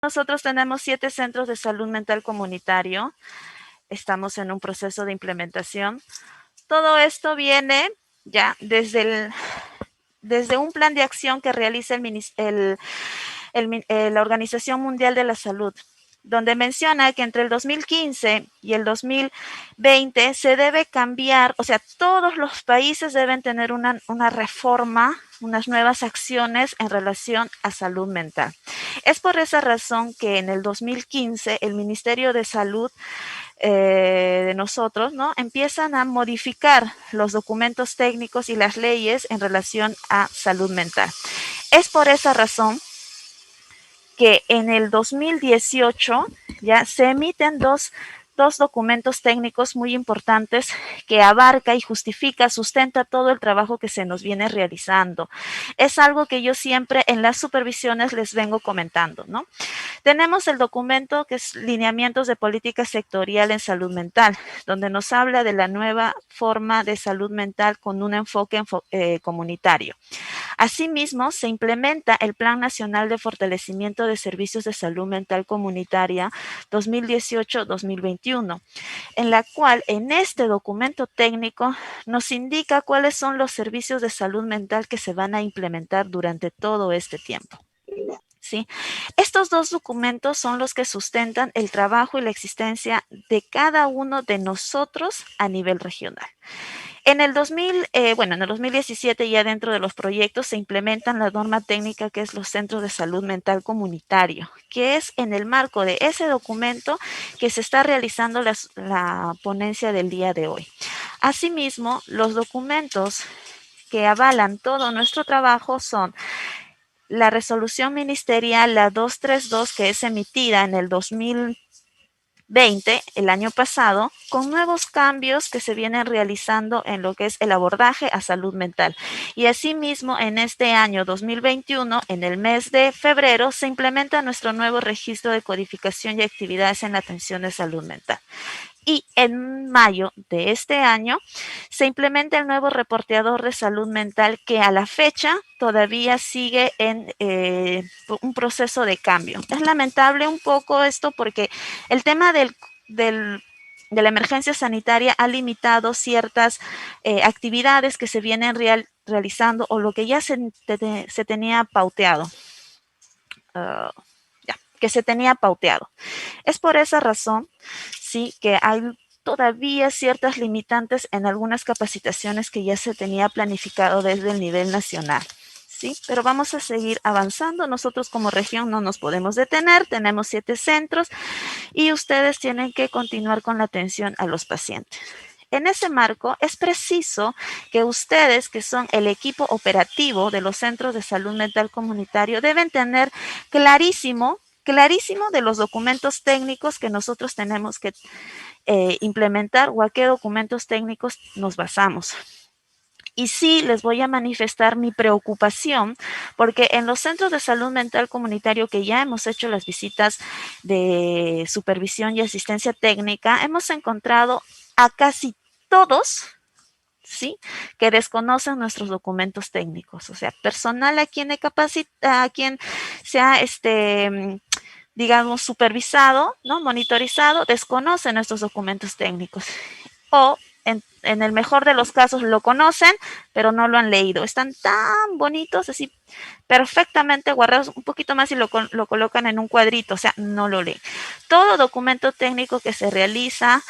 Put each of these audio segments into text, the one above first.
Nosotros tenemos 7 centros de salud mental comunitario. Estamos en un proceso de implementación. Todo esto viene ya desde un plan de acción que realiza la Organización Mundial de la Salud, donde menciona que entre el 2015 y el 2020 se debe cambiar, o sea, todos los países deben tener una reforma, unas nuevas acciones en relación a salud mental. Es por esa razón que en el 2015 el Ministerio de Salud de nosotros, ¿no? Empiezan a modificar los documentos técnicos y las leyes en relación a salud mental. Es por esa razón que en el 2018 ya se emiten dos documentos técnicos muy importantes que abarca y justifica, sustenta todo el trabajo que se nos viene realizando. Es algo que yo siempre en las supervisiones les vengo comentando, ¿no? Tenemos el documento que es Lineamientos de Política Sectorial en Salud Mental, donde nos habla de la nueva forma de salud mental con un enfoque comunitario. Asimismo, se implementa el Plan Nacional de Fortalecimiento de Servicios de Salud Mental Comunitaria 2018-2021, en la cual en este documento técnico nos indica cuáles son los servicios de salud mental que se van a implementar durante todo este tiempo. ¿Sí? Estos dos documentos son los que sustentan el trabajo y la existencia de cada uno de nosotros a nivel regional. En el 2017 ya dentro de los proyectos se implementan la norma técnica que es los centros de salud mental comunitario, que es en el marco de ese documento que se está realizando la ponencia del día de hoy. Asimismo, los documentos que avalan todo nuestro trabajo son la resolución ministerial, la 232, que es emitida en el 2020, el año pasado, con nuevos cambios que se vienen realizando en lo que es el abordaje a salud mental. Y asimismo, en este año 2021, en el mes de febrero, se implementa nuestro nuevo registro de codificación y actividades en la atención de salud mental. Y en mayo de este año se implementa el nuevo reporteador de salud mental que a la fecha todavía sigue en un proceso de cambio. Es lamentable un poco esto porque el tema de la emergencia sanitaria ha limitado ciertas actividades que se vienen realizando o lo que ya se tenía pauteado. Que se tenía pauteado. Es por esa razón, sí, que hay todavía ciertas limitantes en algunas capacitaciones que ya se tenía planificado desde el nivel nacional. ¿Sí? Pero vamos a seguir avanzando. Nosotros como región no nos podemos detener. Tenemos 7 centros y ustedes tienen que continuar con la atención a los pacientes. En ese marco, es preciso que ustedes, que son el equipo operativo de los centros de salud mental comunitario, deben tener clarísimo de los documentos técnicos que nosotros tenemos que implementar o a qué documentos técnicos nos basamos. Y sí les voy a manifestar mi preocupación porque en los centros de salud mental comunitario que ya hemos hecho las visitas de supervisión y asistencia técnica, hemos encontrado a casi todos, ¿sí?, que desconocen nuestros documentos técnicos. O sea, personal a quien se ha digamos, supervisado, ¿no?, monitorizado, desconocen nuestros documentos técnicos. O en el mejor de los casos lo conocen, pero no lo han leído. Están tan bonitos, así perfectamente guardados, un poquito más y lo colocan en un cuadrito, o sea, no lo leen. Todo documento técnico que se realiza,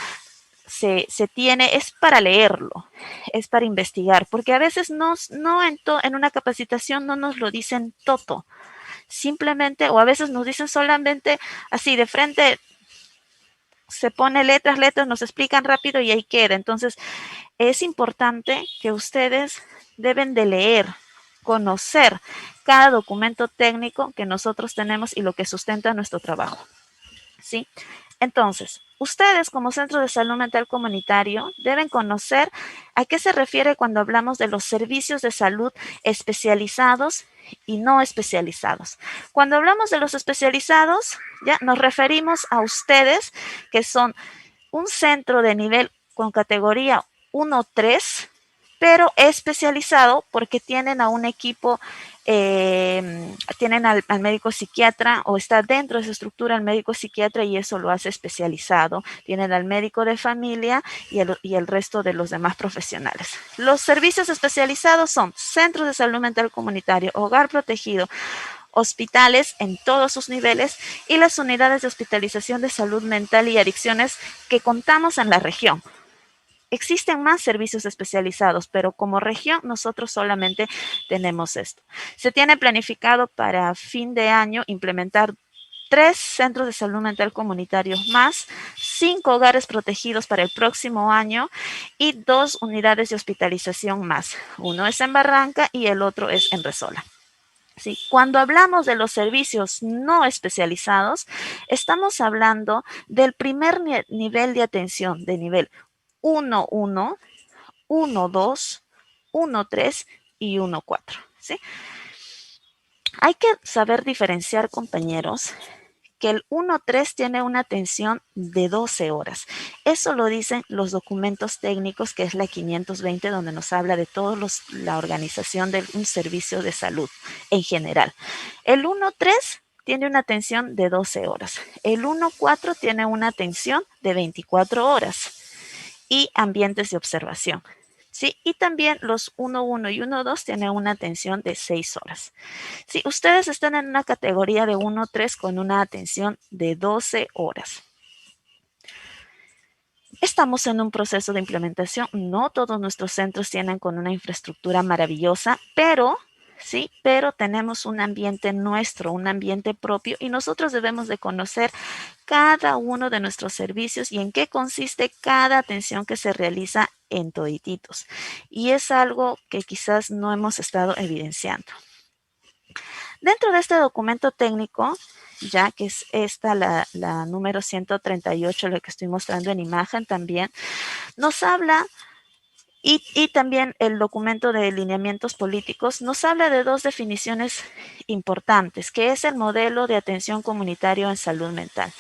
se tiene, es para leerlo, es para investigar, porque a veces en una capacitación no nos lo dicen todo. Simplemente, o a veces nos dicen solamente así de frente, se pone letras, nos explican rápido y ahí queda. Entonces, es importante que ustedes deben de leer, conocer cada documento técnico que nosotros tenemos y lo que sustenta nuestro trabajo. ¿Sí? Entonces, ustedes como Centro de Salud Mental Comunitario deben conocer a qué se refiere cuando hablamos de los servicios de salud especializados y no especializados. Cuando hablamos de los especializados, ya nos referimos a ustedes que son un centro de nivel con categoría 1-3, pero especializado porque tienen a un equipo tienen al médico psiquiatra o está dentro de su estructura el médico psiquiatra y eso lo hace especializado. Tienen al médico de familia y el resto de los demás profesionales. Los servicios especializados son centros de salud mental comunitario, hogar protegido, hospitales en todos sus niveles y las unidades de hospitalización de salud mental y adicciones que contamos en la región. Existen más servicios especializados, pero como región nosotros solamente tenemos esto. Se tiene planificado para fin de año implementar 3 centros de salud mental comunitarios más, 5 hogares protegidos para el próximo año y 2 unidades de hospitalización más. Uno es en Barranca y el otro es en Resola. Sí, cuando hablamos de los servicios no especializados, estamos hablando del primer nivel de atención, de nivel 1.1, 1.2, 1.3 y 1.4. ¿Sí? Hay que saber diferenciar, compañeros, que el 1.3 tiene una atención de 12 horas. Eso lo dicen los documentos técnicos, que es la 520, donde nos habla de toda la organización de un servicio de salud en general. El 1.3 tiene una atención de 12 horas. El 1.4 tiene una atención de 24 horas y ambientes de observación. ¿Sí? Y también los 1.1 y 1.2 tienen una atención de 6 horas. Sí, ustedes están en una categoría de 1.3 con una atención de 12 horas. Estamos en un proceso de implementación. No todos nuestros centros tienen con una infraestructura maravillosa, pero sí, pero tenemos un ambiente nuestro, un ambiente propio y nosotros debemos de conocer cada uno de nuestros servicios y en qué consiste cada atención que se realiza en todititos. Y es algo que quizás no hemos estado evidenciando. Dentro de este documento técnico, ya que es esta la número 138, la que estoy mostrando en imagen también, nos habla, y también el documento de lineamientos políticos, nos habla de 2 definiciones importantes, que es el modelo de atención comunitario en salud mental.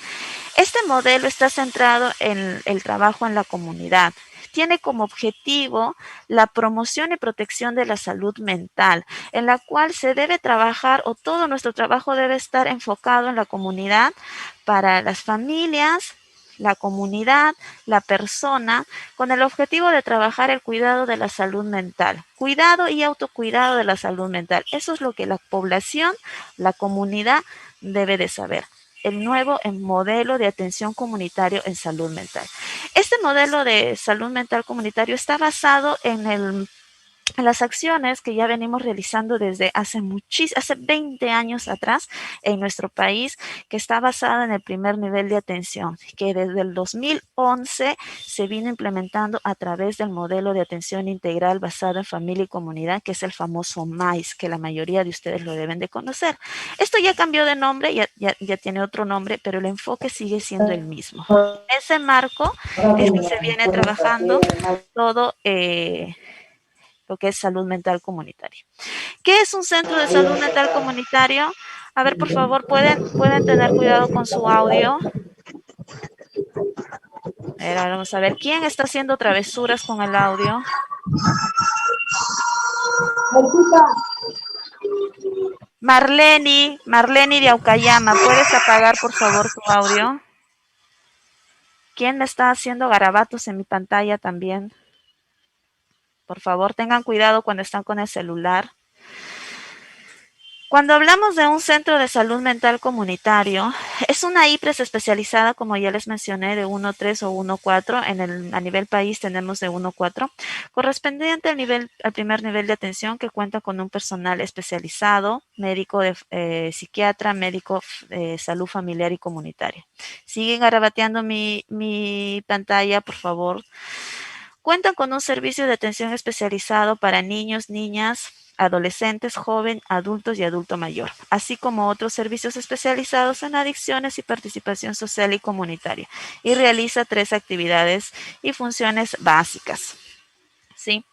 Este modelo está centrado en el trabajo en la comunidad. Tiene como objetivo la promoción y protección de la salud mental, en la cual se debe trabajar o todo nuestro trabajo debe estar enfocado en la comunidad para las familias, la comunidad, la persona, con el objetivo de trabajar el cuidado de la salud mental. Cuidado y autocuidado de la salud mental. Eso es lo que la población, la comunidad debe de saber. El nuevo modelo de atención comunitario en salud mental. Este modelo de salud mental comunitario está basado en las acciones que ya venimos realizando desde hace 20 años atrás en nuestro país, que está basada en el primer nivel de atención, que desde el 2011 se vino implementando a través del modelo de atención integral basado en familia y comunidad, que es el famoso MAIS, que la mayoría de ustedes lo deben de conocer. Esto ya cambió de nombre, ya tiene otro nombre, pero el enfoque sigue siendo el mismo. En ese marco es que se viene trabajando todo lo que es salud mental comunitaria. ¿Qué es un centro de salud mental comunitario? A ver, por favor, pueden tener cuidado con su audio. Ahora vamos a ver, ¿quién está haciendo travesuras con el audio? Marleni de Aucayama, ¿puedes apagar por favor tu audio? ¿Quién me está haciendo garabatos en mi pantalla también? Por favor, tengan cuidado cuando están con el celular. Cuando hablamos de un centro de salud mental comunitario, es una IPRES especializada, como ya les mencioné, de 1.3 o 1.4. A nivel país tenemos de 1.4, correspondiente al primer nivel de atención, que cuenta con un personal especializado, médico de psiquiatra, médico de salud familiar y comunitaria. Siguen garabateando mi pantalla, por favor. Cuentan con un servicio de atención especializado para niños, niñas, adolescentes, joven, adultos y adulto mayor, así como otros servicios especializados en adicciones y participación social y comunitaria, y realiza 3 actividades y funciones básicas. ¿Sí?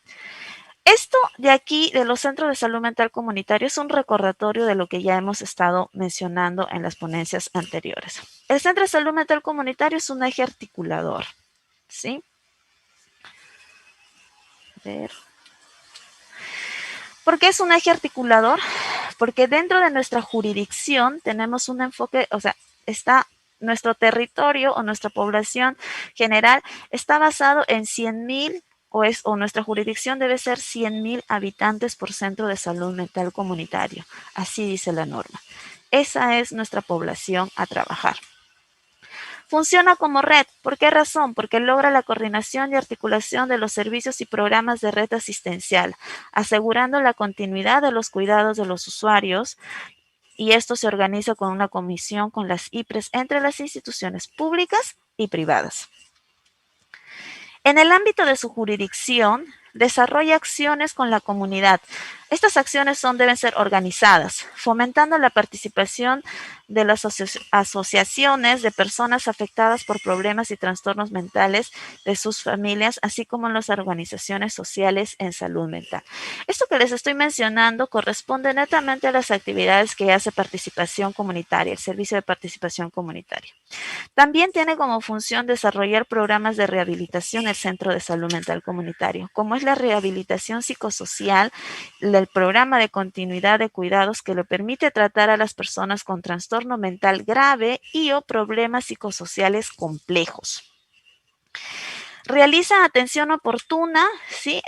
Esto de aquí, de los centros de salud mental comunitario, es un recordatorio de lo que ya hemos estado mencionando en las ponencias anteriores. El centro de salud mental comunitario es un eje articulador, ¿sí? A ver. ¿Por qué es un eje articulador? porque dentro de nuestra jurisdicción tenemos un enfoque, o sea, está nuestro territorio o nuestra población general está basado en 100,000 o nuestra jurisdicción debe ser 100,000 habitantes por centro de salud mental comunitario. Así dice la norma. Esa es nuestra población a trabajar. Funciona como red. ¿Por qué razón? Porque logra la coordinación y articulación de los servicios y programas de red asistencial, asegurando la continuidad de los cuidados de los usuarios, y esto se organiza con una comisión con las IPRES entre las instituciones públicas y privadas. En el ámbito de su jurisdicción, desarrolla acciones con la comunidad. Estas acciones deben ser organizadas, fomentando la participación de las asociaciones de personas afectadas por problemas y trastornos mentales de sus familias, así como en las organizaciones sociales en salud mental. Esto que les estoy mencionando corresponde netamente a las actividades que hace participación comunitaria, el servicio de participación comunitaria. También tiene como función desarrollar programas de rehabilitación en el Centro de Salud Mental Comunitario, como es la rehabilitación psicosocial, el programa de continuidad de cuidados que le permite tratar a las personas con trastorno mental grave y o problemas psicosociales complejos. Realiza atención oportuna, ¿sí?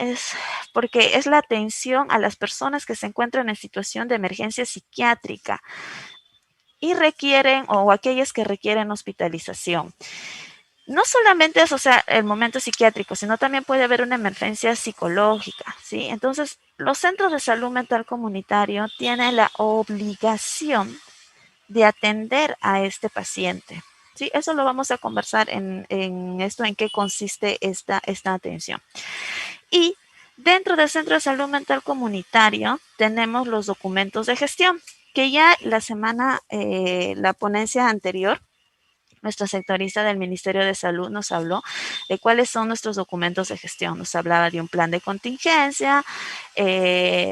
Porque es la atención a las personas que se encuentran en situación de emergencia psiquiátrica y requieren, o aquellas que requieren hospitalización. No solamente es, o sea, el momento psiquiátrico, sino también puede haber una emergencia psicológica, ¿sí? Entonces, los centros de salud mental comunitario tienen la obligación de atender a este paciente, ¿sí? Eso lo vamos a conversar en esto, en qué consiste esta atención. Y dentro del Centro de Salud Mental Comunitario tenemos los documentos de gestión, que ya la ponencia anterior, nuestra sectorista del Ministerio de Salud nos habló de cuáles son nuestros documentos de gestión. Nos hablaba de un plan de contingencia,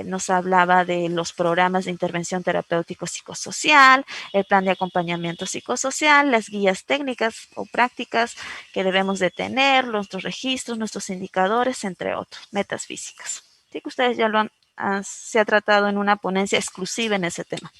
nos hablaba de los programas de intervención terapéutico psicosocial, el plan de acompañamiento psicosocial, las guías técnicas o prácticas que debemos de tener, nuestros registros, nuestros indicadores, entre otros, metas físicas. Sí, que ustedes ya se ha tratado en una ponencia exclusiva en ese tema.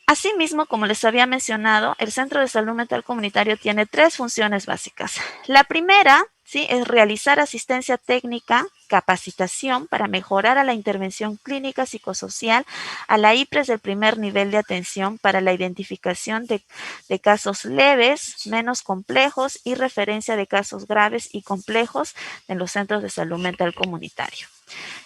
Asimismo, como les había mencionado, el Centro de Salud Mental Comunitario tiene 3 funciones básicas. La primera, ¿sí?, es realizar asistencia técnica, capacitación para mejorar a la intervención clínica psicosocial a la IPRES del primer nivel de atención para la identificación de casos leves, menos complejos y referencia de casos graves y complejos en los centros de salud mental comunitario.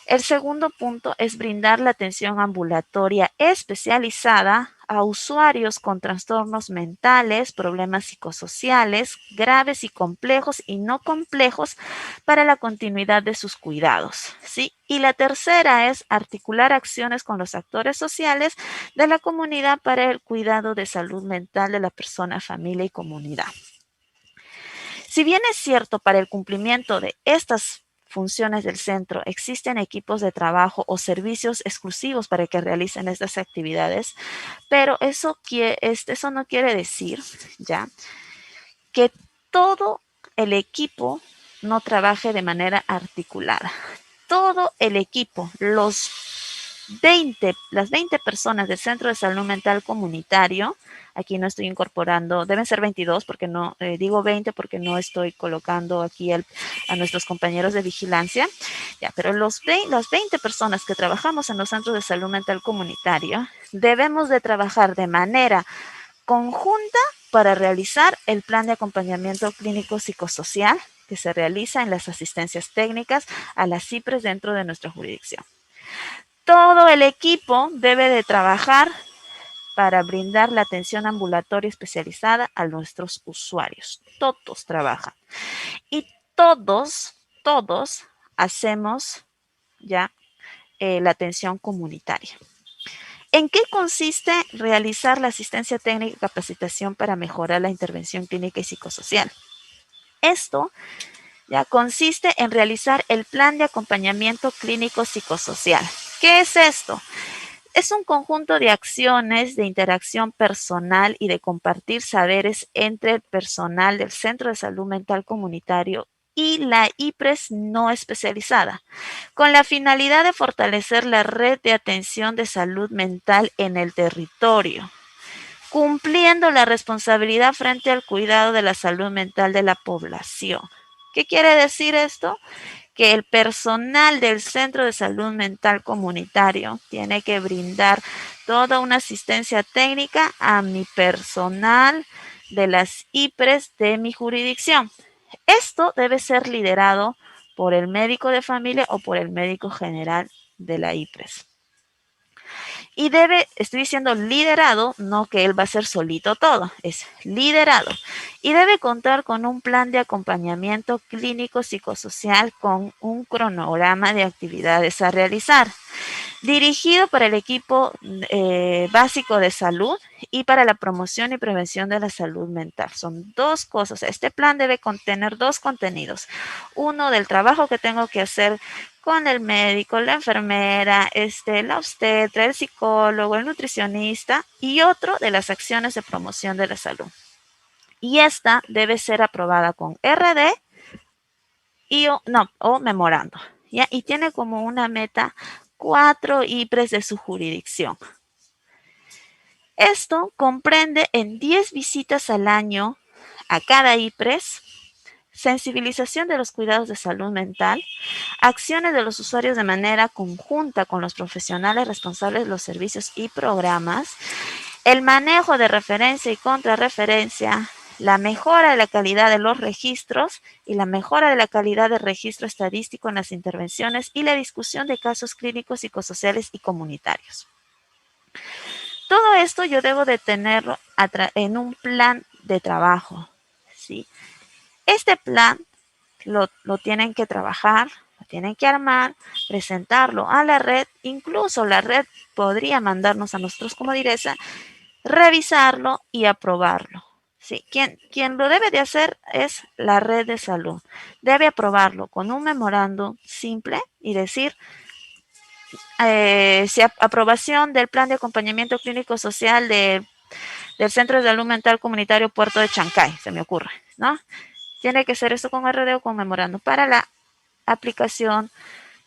El segundo punto es brindar la atención ambulatoria especializada a usuarios con trastornos mentales, problemas psicosociales, graves y complejos y no complejos para la continuidad de sus cuidados, ¿sí? Y la tercera es articular acciones con los actores sociales de la comunidad para el cuidado de salud mental de la persona, familia y comunidad. Si bien es cierto, para el cumplimiento de estas funciones del centro, existen equipos de trabajo o servicios exclusivos para que realicen estas actividades, pero eso no quiere decir, ¿ya?, que todo el equipo no trabaje de manera articulada. Todo el equipo, las 20 personas del Centro de Salud Mental Comunitario, aquí no estoy incorporando, deben ser 22 porque no, digo 20 porque no estoy colocando aquí a nuestros compañeros de vigilancia, ya, pero las 20 personas que trabajamos en los centros de salud mental comunitario debemos de trabajar de manera conjunta para realizar el plan de acompañamiento clínico psicosocial que se realiza en las asistencias técnicas a las CIPRES dentro de nuestra jurisdicción. Todo el equipo debe de trabajar para brindar la atención ambulatoria especializada a nuestros usuarios. Todos trabajan. Y todos hacemos ya la atención comunitaria. ¿En qué consiste realizar la asistencia técnica y capacitación para mejorar la intervención clínica y psicosocial? Esto ya consiste en realizar el plan de acompañamiento clínico psicosocial. ¿Qué es esto? Es un conjunto de acciones de interacción personal y de compartir saberes entre el personal del Centro de Salud Mental Comunitario y la IPRES no especializada, con la finalidad de fortalecer la red de atención de salud mental en el territorio, cumpliendo la responsabilidad frente al cuidado de la salud mental de la población. ¿Qué quiere decir esto? Que el personal del Centro de Salud Mental Comunitario tiene que brindar toda una asistencia técnica a mi personal de las IPRES de mi jurisdicción. Esto debe ser liderado por el médico de familia o por el médico general de la IPRES. Y estoy diciendo liderado, no que él va a ser solito todo, es liderado. Y debe contar con un plan de acompañamiento clínico psicosocial con un cronograma de actividades a realizar, dirigido para el equipo básico de salud y para la promoción y prevención de la salud mental. Son dos cosas. Este plan debe contener dos contenidos. Uno del trabajo que tengo que hacer con el médico, la enfermera, la obstetra, el psicólogo, el nutricionista, y otro de las acciones de promoción de la salud. Y esta debe ser aprobada con RD o memorando, ¿ya? Y tiene como una meta 4 IPRES de su jurisdicción. Esto comprende en 10 visitas al año a cada IPRES, sensibilización de los cuidados de salud mental, acciones de los usuarios de manera conjunta con los profesionales responsables de los servicios y programas, el manejo de referencia y contrarreferencia, la mejora de la calidad de los registros y la mejora de la calidad del registro estadístico en las intervenciones y la discusión de casos clínicos, psicosociales y comunitarios. Todo esto yo debo de tenerlo en un plan de trabajo, ¿sí? Este plan lo tienen que trabajar, lo tienen que armar, presentarlo a la red, incluso la red podría mandarnos a nosotros como direza, revisarlo y aprobarlo. Sí, quien lo debe de hacer es la red de salud. Debe aprobarlo con un memorándum simple y decir, si aprobación del plan de acompañamiento clínico social del Centro de Salud Mental Comunitario Puerto de Chancay, se me ocurre, ¿no? Tiene que ser esto con RD o con memorándum para la aplicación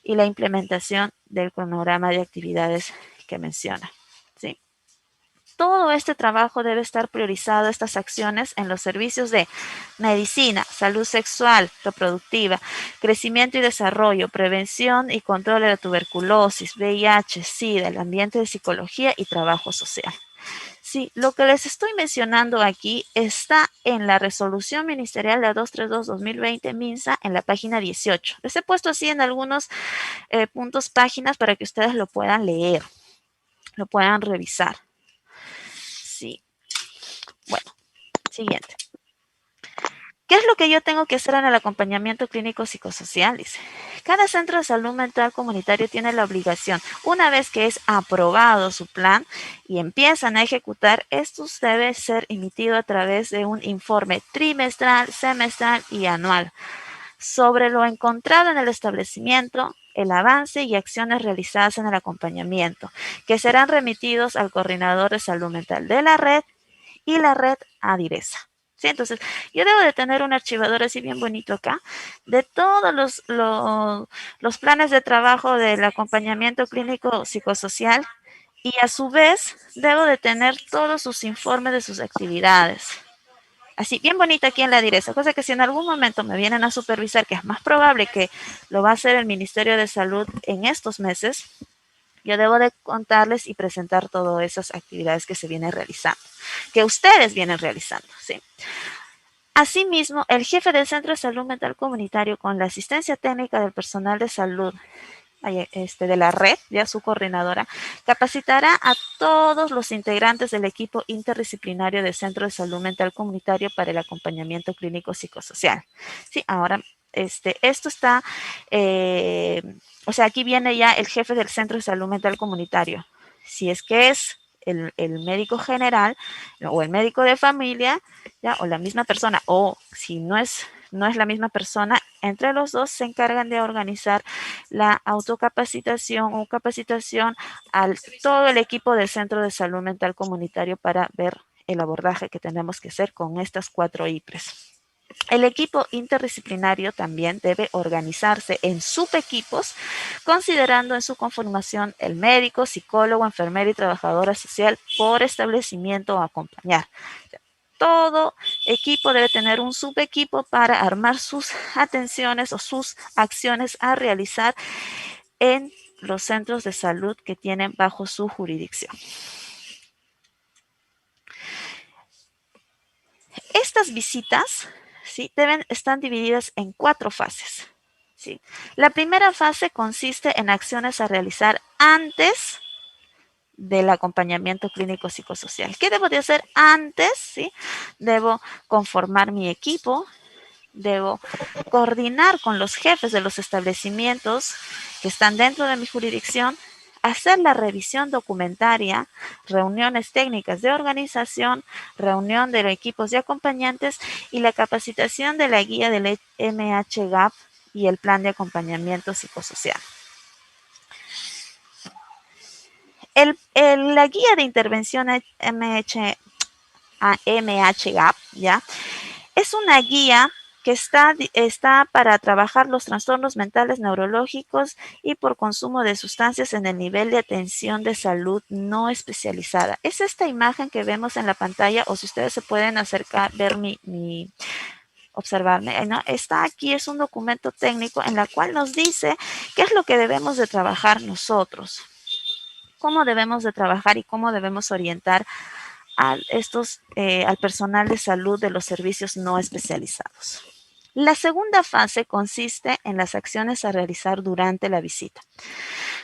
y la implementación del cronograma de actividades que menciona, ¿sí? Todo este trabajo debe estar priorizado, estas acciones, en los servicios de medicina, salud sexual, reproductiva, crecimiento y desarrollo, prevención y control de la tuberculosis, VIH, SIDA, el ambiente de psicología y trabajo social. Sí, lo que les estoy mencionando aquí está en la resolución ministerial de 232-2020 MINSA en la página 18. Les he puesto así en algunos puntos páginas para que ustedes lo puedan leer, lo puedan revisar. Sí. Bueno, siguiente. ¿Qué es lo que yo tengo que hacer en el acompañamiento clínico psicosocial? Dice, cada centro de salud mental comunitario tiene la obligación, una vez que es aprobado su plan y empiezan a ejecutar, esto debe ser emitido a través de un informe trimestral, semestral y anual sobre lo encontrado en el establecimiento, el avance y acciones realizadas en el acompañamiento, que serán remitidos al coordinador de salud mental de la red y la red a direza. ¿Sí? Entonces, yo debo de tener un archivador así bien bonito acá de todos los planes de trabajo del acompañamiento clínico psicosocial y a su vez debo de tener todos sus informes de sus actividades. Así, bien bonita aquí en la direza, cosa que si en algún momento me vienen a supervisar, que es más probable que lo va a hacer el Ministerio de Salud en estos meses, yo debo de contarles y presentar todas esas actividades que se vienen realizando, que ustedes vienen realizando, ¿sí? Asimismo, el jefe del Centro de Salud Mental Comunitario, con la asistencia técnica del personal de salud de la red, ya su coordinadora, capacitará a todos los integrantes del equipo interdisciplinario del Centro de Salud Mental Comunitario para el acompañamiento clínico psicosocial. Sí, ahora esto está, o sea, aquí viene ya el jefe del Centro de Salud Mental Comunitario. Si es que es el médico general o el médico de familia, ¿ya? O la misma persona, o si no es la misma persona, entre los dos se encargan de organizar la autocapacitación o capacitación a todo el equipo del Centro de Salud Mental Comunitario para ver el abordaje que tenemos que hacer con estas 4 IPRES. El equipo interdisciplinario también debe organizarse en subequipos, considerando en su conformación el médico, psicólogo, enfermera y trabajadora social por establecimiento o acompañar. Todo equipo debe tener un subequipo para armar sus atenciones o sus acciones a realizar en los centros de salud que tienen bajo su jurisdicción. Estas visitas, ¿sí?, están divididas en 4 fases. ¿Sí? La primera fase consiste en acciones a realizar antes del acompañamiento clínico psicosocial. ¿Qué debo de hacer antes? ¿Sí? Debo conformar mi equipo, debo coordinar con los jefes de los establecimientos que están dentro de mi jurisdicción, hacer la revisión documentaria, reuniones técnicas de organización, reunión de los equipos de acompañantes y la capacitación de la guía del MHGAP y el plan de acompañamiento psicosocial. La guía de intervención MHGAP, ¿ya?, es una guía que está para trabajar los trastornos mentales neurológicos y por consumo de sustancias en el nivel de atención de salud no especializada. Es esta imagen que vemos en la pantalla, o si ustedes se pueden acercar, ver observarme, ¿no? Está aquí, es un documento técnico en la cual nos dice qué es lo que debemos de trabajar nosotros, cómo debemos de trabajar y cómo debemos orientar al personal de salud de los servicios no especializados. La segunda fase consiste en las acciones a realizar durante la visita.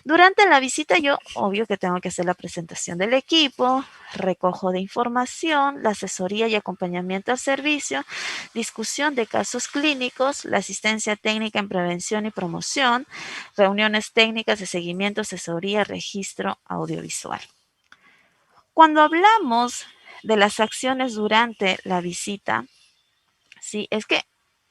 Durante la visita yo, obvio que tengo que hacer la presentación del equipo, recojo de información, la asesoría y acompañamiento al servicio, discusión de casos clínicos, la asistencia técnica en prevención y promoción, reuniones técnicas de seguimiento, asesoría, registro audiovisual. Cuando hablamos de las acciones durante la visita, sí, es que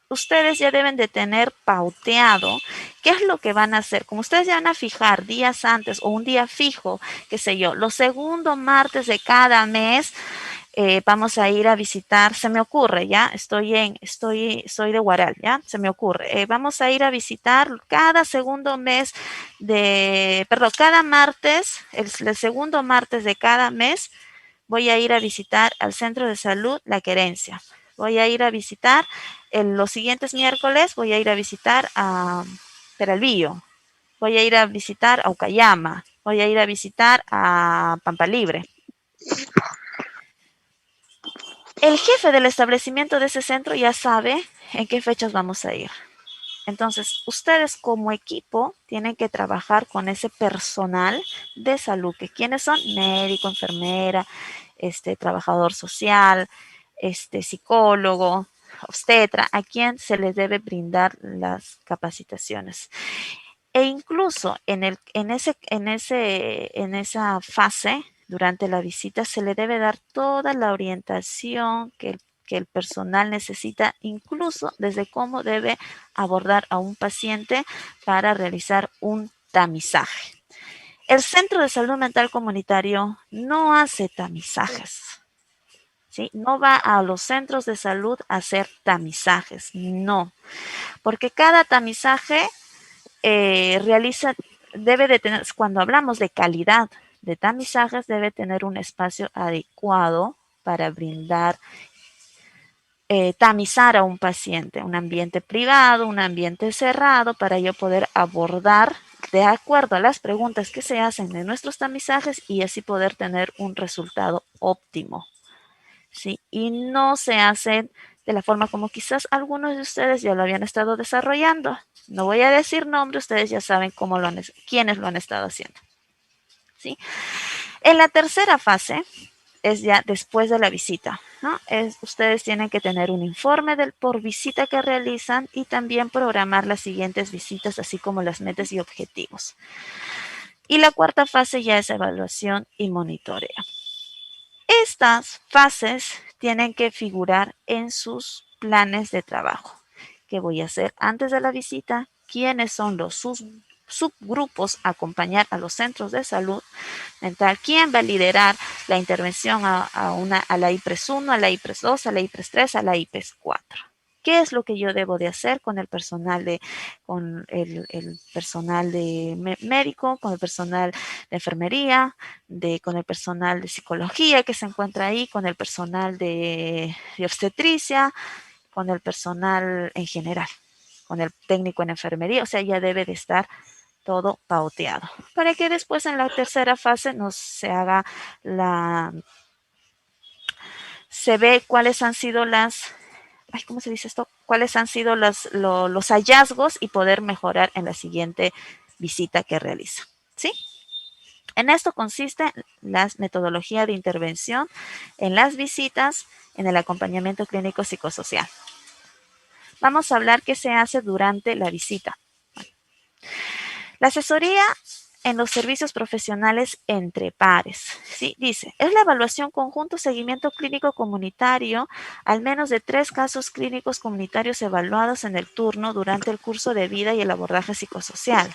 ustedes ya deben de tener pauteado qué es lo que van a hacer. Como ustedes ya van a fijar días antes o un día fijo, qué sé yo, los segundos martes de cada mes, vamos a ir a visitar, se me ocurre, ¿ya? Soy de Huaral, ¿ya? Se me ocurre. Vamos a ir a visitar cada segundo mes cada martes, el segundo martes de cada mes, voy a ir a visitar al centro de salud La Querencia. Voy a ir a visitar los siguientes miércoles, voy a ir a visitar a Peralvillo. Voy a ir a visitar a Ucayama. Voy a ir a visitar a Pampa Libre. El jefe del establecimiento de ese centro ya sabe en qué fechas vamos a ir. Entonces, ustedes como equipo tienen que trabajar con ese personal de salud, que quienes son médico, enfermera, trabajador social, psicólogo, obstetra, a quien se les debe brindar las capacitaciones. E incluso en esa fase, durante la visita, se le debe dar toda la orientación que el personal necesita, incluso desde cómo debe abordar a un paciente para realizar un tamizaje. El Centro de Salud Mental Comunitario no hace tamizajes, ¿sí? No va a los centros de salud a hacer tamizajes, no, porque cada tamizaje debe de tener, cuando hablamos de calidad de tamizajes, debe tener un espacio adecuado para brindar, tamizar a un paciente, un ambiente privado, un ambiente cerrado, para yo poder abordar de acuerdo a las preguntas que se hacen de nuestros tamizajes y así poder tener un resultado óptimo, ¿sí? Y no se hacen de la forma como quizás algunos de ustedes ya lo habían estado desarrollando. No voy a decir nombre, ustedes ya saben quiénes lo han estado haciendo, ¿sí? En la tercera fase es ya después de la visita, ¿no? Ustedes tienen que tener un informe por visita que realizan y también programar las siguientes visitas, así como las metas y objetivos. Y la cuarta fase ya es evaluación y monitoreo. Estas fases tienen que figurar en sus planes de trabajo. ¿Qué voy a hacer antes de la visita? ¿Quiénes son los subgrupos a acompañar a los centros de salud mental? ¿Quién va a liderar la intervención a la IPRES 1, a la IPRES 2, a la IPRES 3, a la IPRES 4? ¿Qué es lo que yo debo de hacer con el personal el personal de médico, con el personal de enfermería, con el personal de psicología que se encuentra ahí, con el personal de obstetricia, con el personal en general, con el técnico en enfermería? O sea, ya debe de estar todo pauteado, para que después en la tercera fase se haga se ve cuáles han sido ¿cómo se dice esto? Cuáles han sido los hallazgos y poder mejorar en la siguiente visita que realiza. ¿Sí? En esto consiste la metodología de intervención en las visitas, en el acompañamiento clínico psicosocial. Vamos a hablar qué se hace durante la visita. La asesoría en los servicios profesionales entre pares. ¿Sí? Dice, es la evaluación conjunto seguimiento clínico comunitario, al menos de 3 casos clínicos comunitarios evaluados en el turno durante el curso de vida y el abordaje psicosocial.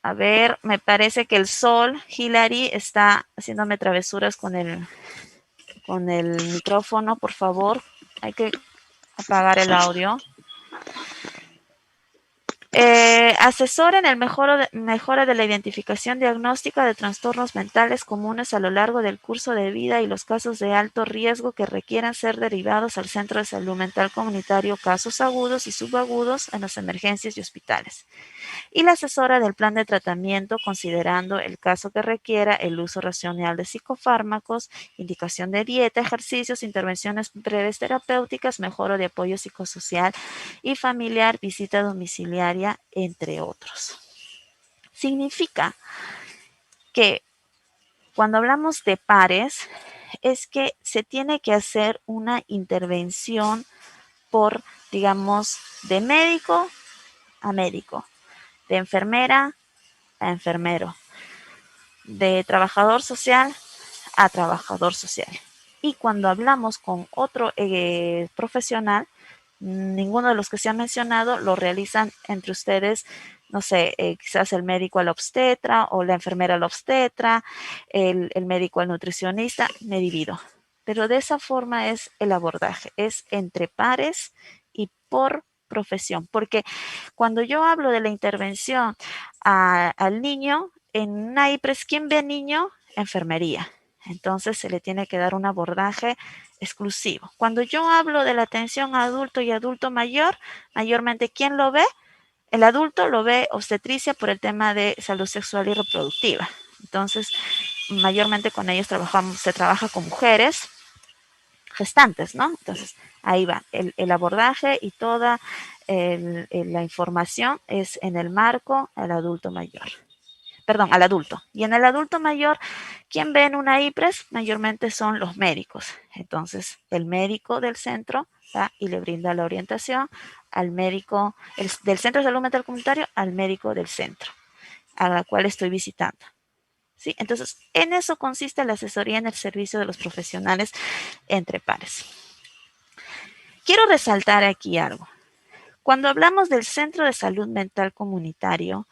A ver, me parece que el sol, Hilary, está haciéndome travesuras con el micrófono, por favor. Hay que apagar el audio. Asesora en el mejora de la identificación diagnóstica de trastornos mentales comunes a lo largo del curso de vida y los casos de alto riesgo que requieran ser derivados al Centro de Salud Mental Comunitario, casos agudos y subagudos en las emergencias y hospitales. Y la asesora del plan de tratamiento considerando el caso que requiera el uso racional de psicofármacos, indicación de dieta, ejercicios, intervenciones breves terapéuticas, mejora de apoyo psicosocial y familiar, visita domiciliaria, entre otros. Significa que cuando hablamos de pares, es que se tiene que hacer una intervención por, digamos, de médico a médico, de enfermera a enfermero, de trabajador social a trabajador social. Y cuando hablamos con otro profesional, ninguno de los que se han mencionado lo realizan entre ustedes, no sé, quizás el médico al obstetra o la enfermera al obstetra, el médico al nutricionista, me divido. Pero de esa forma es el abordaje, es entre pares y por profesión, porque cuando yo hablo de la intervención al niño, en NAIPRES, ¿quién ve niño? Enfermería. Entonces se le tiene que dar un abordaje exclusivo. Cuando yo hablo de la atención a adulto y adulto mayor, mayormente, ¿quién lo ve? El adulto lo ve obstetricia por el tema de salud sexual y reproductiva. Entonces, mayormente con ellos se trabaja con mujeres gestantes, ¿no? Entonces, ahí va, el abordaje y toda la información es en el marco al adulto mayor. Perdón, al adulto. Y en el adulto mayor, ¿quién ve en una IPRES? Mayormente son los médicos. Entonces, el médico del centro va y le brinda la orientación al médico del Centro de Salud Mental Comunitario al médico del centro, a la cual estoy visitando. ¿Sí? Entonces, en eso consiste la asesoría en el servicio de los profesionales entre pares. Quiero resaltar aquí algo. Cuando hablamos del Centro de Salud Mental Comunitario,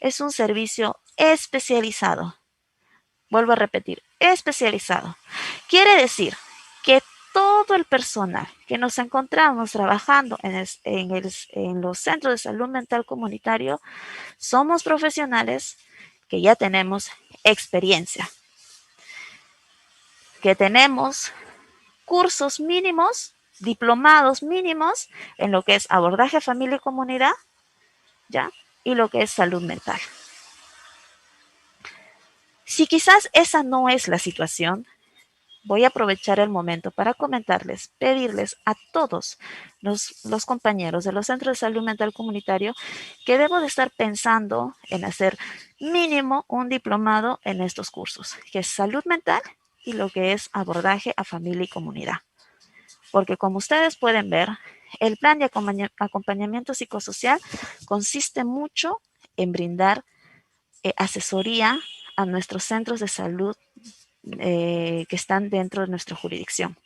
es un servicio especializado. Vuelvo a repetir, especializado. Quiere decir que todo el personal que nos encontramos trabajando en los centros de salud mental comunitario somos profesionales que ya tenemos experiencia, que tenemos cursos mínimos, diplomados mínimos en lo que es abordaje familia y comunidad, ¿ya? Y lo que es salud mental. Si quizás esa no es la situación, voy a aprovechar el momento para comentarles, pedirles a todos los compañeros de los centros de salud mental comunitario que debo de estar pensando en hacer mínimo un diplomado en estos cursos, que es salud mental y lo que es abordaje a familia y comunidad. Porque como ustedes pueden ver, el plan de acompañamiento psicosocial consiste mucho en brindar asesoría a nuestros centros de salud que están dentro de nuestra jurisdicción.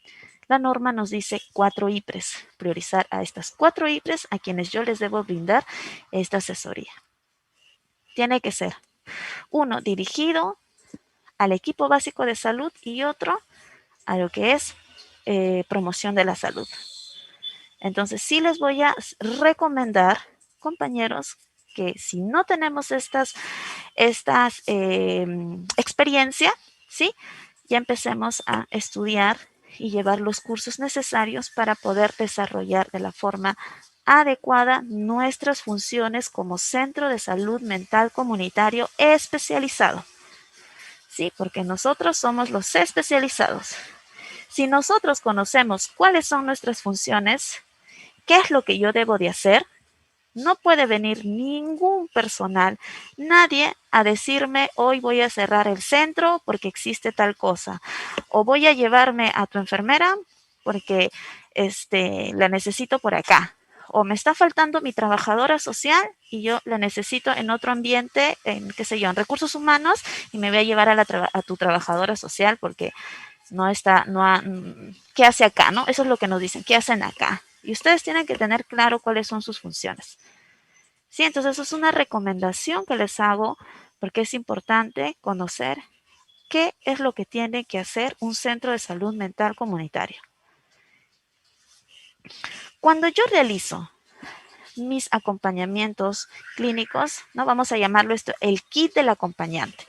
La norma nos dice 4 IPRES, priorizar a estas 4 IPRES a quienes yo les debo brindar esta asesoría. Tiene que ser uno dirigido al equipo básico de salud y otro a lo que es promoción de la salud. Entonces, sí les voy a recomendar, compañeros, que si no tenemos estas experiencia, ¿sí? Ya empecemos a estudiar y llevar los cursos necesarios para poder desarrollar de la forma adecuada nuestras funciones como centro de salud mental comunitario especializado. Sí, porque nosotros somos los especializados. Si nosotros conocemos cuáles son nuestras funciones, qué es lo que yo debo de hacer, no puede venir ningún personal, nadie a decirme hoy voy a cerrar el centro porque existe tal cosa, o voy a llevarme a tu enfermera porque la necesito por acá, o me está faltando mi trabajadora social y yo la necesito en otro ambiente, en qué sé yo, en recursos humanos y me voy a llevar a tu trabajadora social porque no está, no ha, ¿qué hace acá? ¿No? Eso es lo que nos dicen, ¿qué hacen acá? Y ustedes tienen que tener claro cuáles son sus funciones. Sí, entonces eso es una recomendación que les hago porque es importante conocer qué es lo que tiene que hacer un centro de salud mental comunitario. Cuando yo realizo mis acompañamientos clínicos, no vamos a llamarlo esto el kit del acompañante.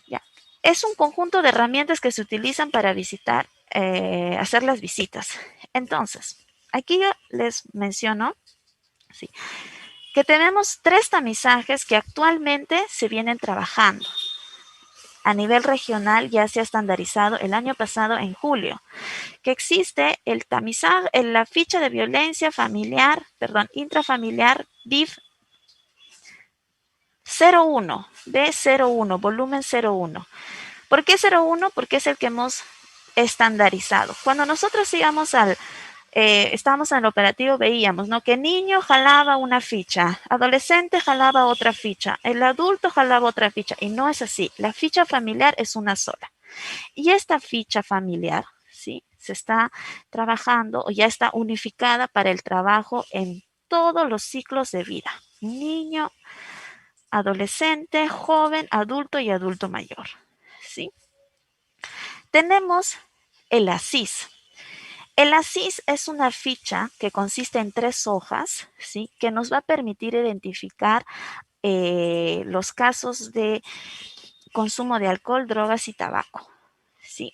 Ya. Es un conjunto de herramientas que se utilizan para visitar, hacer las visitas. Entonces, aquí yo les menciono, sí, que tenemos 3 tamizajes que actualmente se vienen trabajando. A nivel regional ya se ha estandarizado el año pasado en julio, que existe el tamizaje, la ficha de violencia familiar, perdón, intrafamiliar BIF 01, B01, volumen 01. ¿Por qué 01? Porque es el que hemos estandarizado. Cuando nosotros íbamos estábamos en el operativo, veíamos, ¿no? Que niño jalaba una ficha, adolescente jalaba otra ficha, el adulto jalaba otra ficha, y no es así. La ficha familiar es una sola. Y esta ficha familiar, ¿sí? Se está trabajando o ya está unificada para el trabajo en todos los ciclos de vida. Niño, adolescente, joven, adulto y adulto mayor, ¿sí? Tenemos el ASIS. El ASIS es una ficha que consiste en 3 hojas, ¿sí? Que nos va a permitir identificar los casos de consumo de alcohol, drogas y tabaco, ¿sí?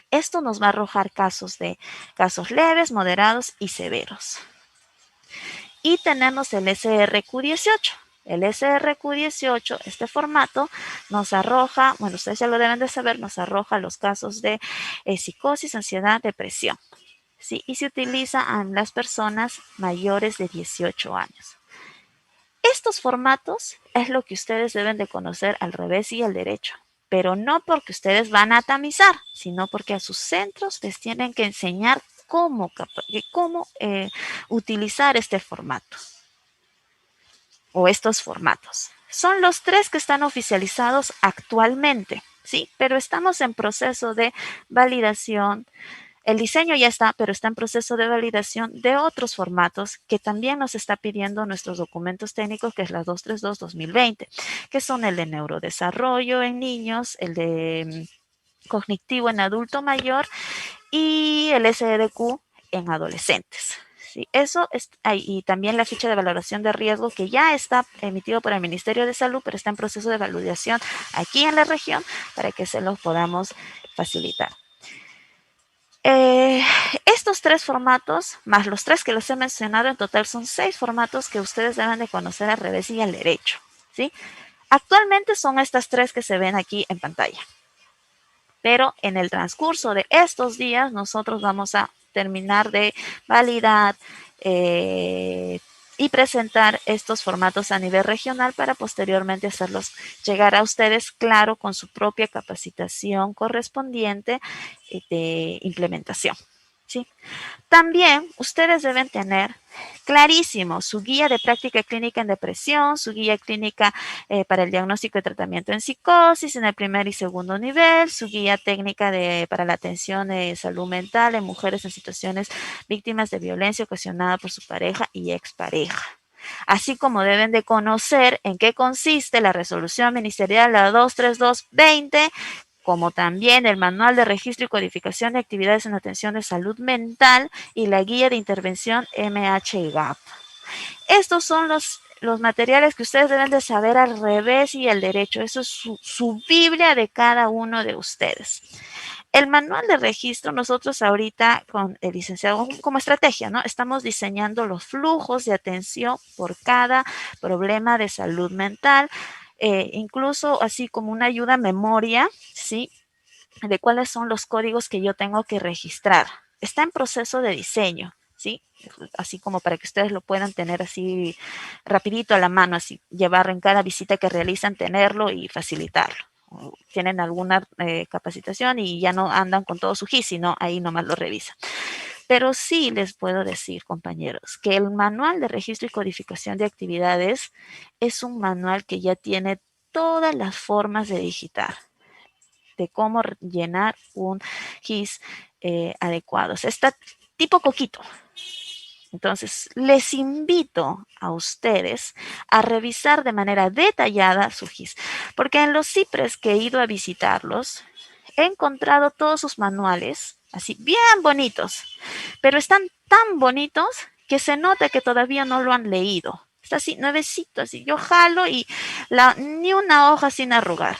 Esto nos va a arrojar casos leves, moderados y severos. Y tenemos el SRQ18. El SRQ18, este formato, nos arroja, bueno, ustedes ya lo deben de saber, nos arroja los casos de psicosis, ansiedad, depresión. ¿Sí? Y se utiliza en las personas mayores de 18 años. Estos formatos es lo que ustedes deben de conocer al revés y al derecho, pero no porque ustedes van a tamizar, sino porque a sus centros les tienen que enseñar cómo utilizar este formato o estos formatos. Son los 3 que están oficializados actualmente, ¿sí? Pero estamos en proceso de validación. El diseño ya está, pero está en proceso de validación de otros formatos que también nos está pidiendo nuestros documentos técnicos, que es la 232-2020, que son el de neurodesarrollo en niños, el de cognitivo en adulto mayor y el SDQ en adolescentes. Sí, eso es, y también la ficha de valoración de riesgo que ya está emitido por el Ministerio de Salud, pero está en proceso de validación aquí en la región para que se los podamos facilitar. Estos 3 formatos, más los 3 que les he mencionado, en total son 6 formatos que ustedes deben de conocer al revés y al derecho, ¿sí? Actualmente son estas 3 que se ven aquí en pantalla. Pero en el transcurso de estos días nosotros vamos a terminar de validar y presentar estos formatos a nivel regional para posteriormente hacerlos llegar a ustedes, claro, con su propia capacitación correspondiente de implementación. ¿Sí? También ustedes deben tener clarísimo su guía de práctica clínica en depresión, su guía clínica para el diagnóstico y tratamiento en psicosis en el primer y segundo nivel, su guía técnica para la atención de salud mental en mujeres en situaciones víctimas de violencia ocasionada por su pareja y expareja. Así como deben de conocer en qué consiste la resolución ministerial la 232-20, como también el Manual de Registro y Codificación de Actividades en Atención de Salud Mental y la Guía de Intervención MHGAP. Estos son los materiales que ustedes deben de saber al revés y al derecho. Eso es su Biblia de cada uno de ustedes. El manual de registro, nosotros ahorita con el licenciado como estrategia, ¿no? Estamos diseñando los flujos de atención por cada problema de salud mental, incluso así como una ayuda a memoria, ¿sí? De cuáles son los códigos que yo tengo que registrar. Está en proceso de diseño, ¿sí? Así como para que ustedes lo puedan tener así rapidito a la mano, así llevar en cada visita que realizan, tenerlo y facilitarlo. Tienen alguna capacitación y ya no andan con todo su GIS, sino ahí nomás lo revisan. Pero sí les puedo decir, compañeros, que el manual de registro y codificación de actividades es un manual que ya tiene todas las formas de digitar, de cómo llenar un GIS adecuado. Está tipo coquito. Entonces, les invito a ustedes a revisar de manera detallada su GIS, porque en los CIPRES que he ido a visitarlos, he encontrado todos sus manuales, así bien bonitos, pero están tan bonitos que se nota que todavía no lo han leído. Está así, nuevecito, así. Yo jalo y ni una hoja sin arrugar.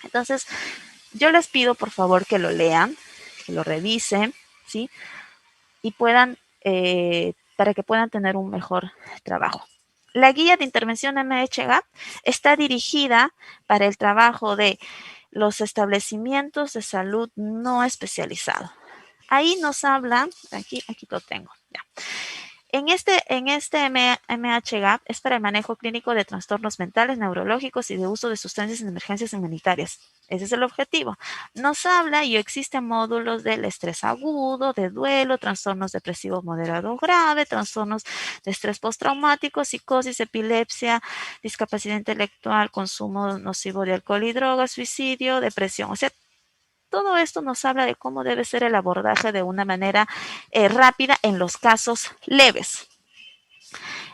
Entonces, yo les pido por favor que lo lean, que lo revisen, ¿sí? Y puedan, para que puedan tener un mejor trabajo. La guía de intervención MHGAP está dirigida para el trabajo de los establecimientos de salud no especializado. Ahí nos habla, aquí lo tengo, ya. En este MHGAP es para el manejo clínico de trastornos mentales, neurológicos y de uso de sustancias en emergencias humanitarias. Ese es el objetivo. Nos habla y existen módulos del estrés agudo, de duelo, trastornos depresivos moderado o grave, trastornos de estrés postraumático, psicosis, epilepsia, discapacidad intelectual, consumo nocivo de alcohol y drogas, suicidio, depresión. O sea, todo esto nos habla de cómo debe ser el abordaje de una manera rápida en los casos leves.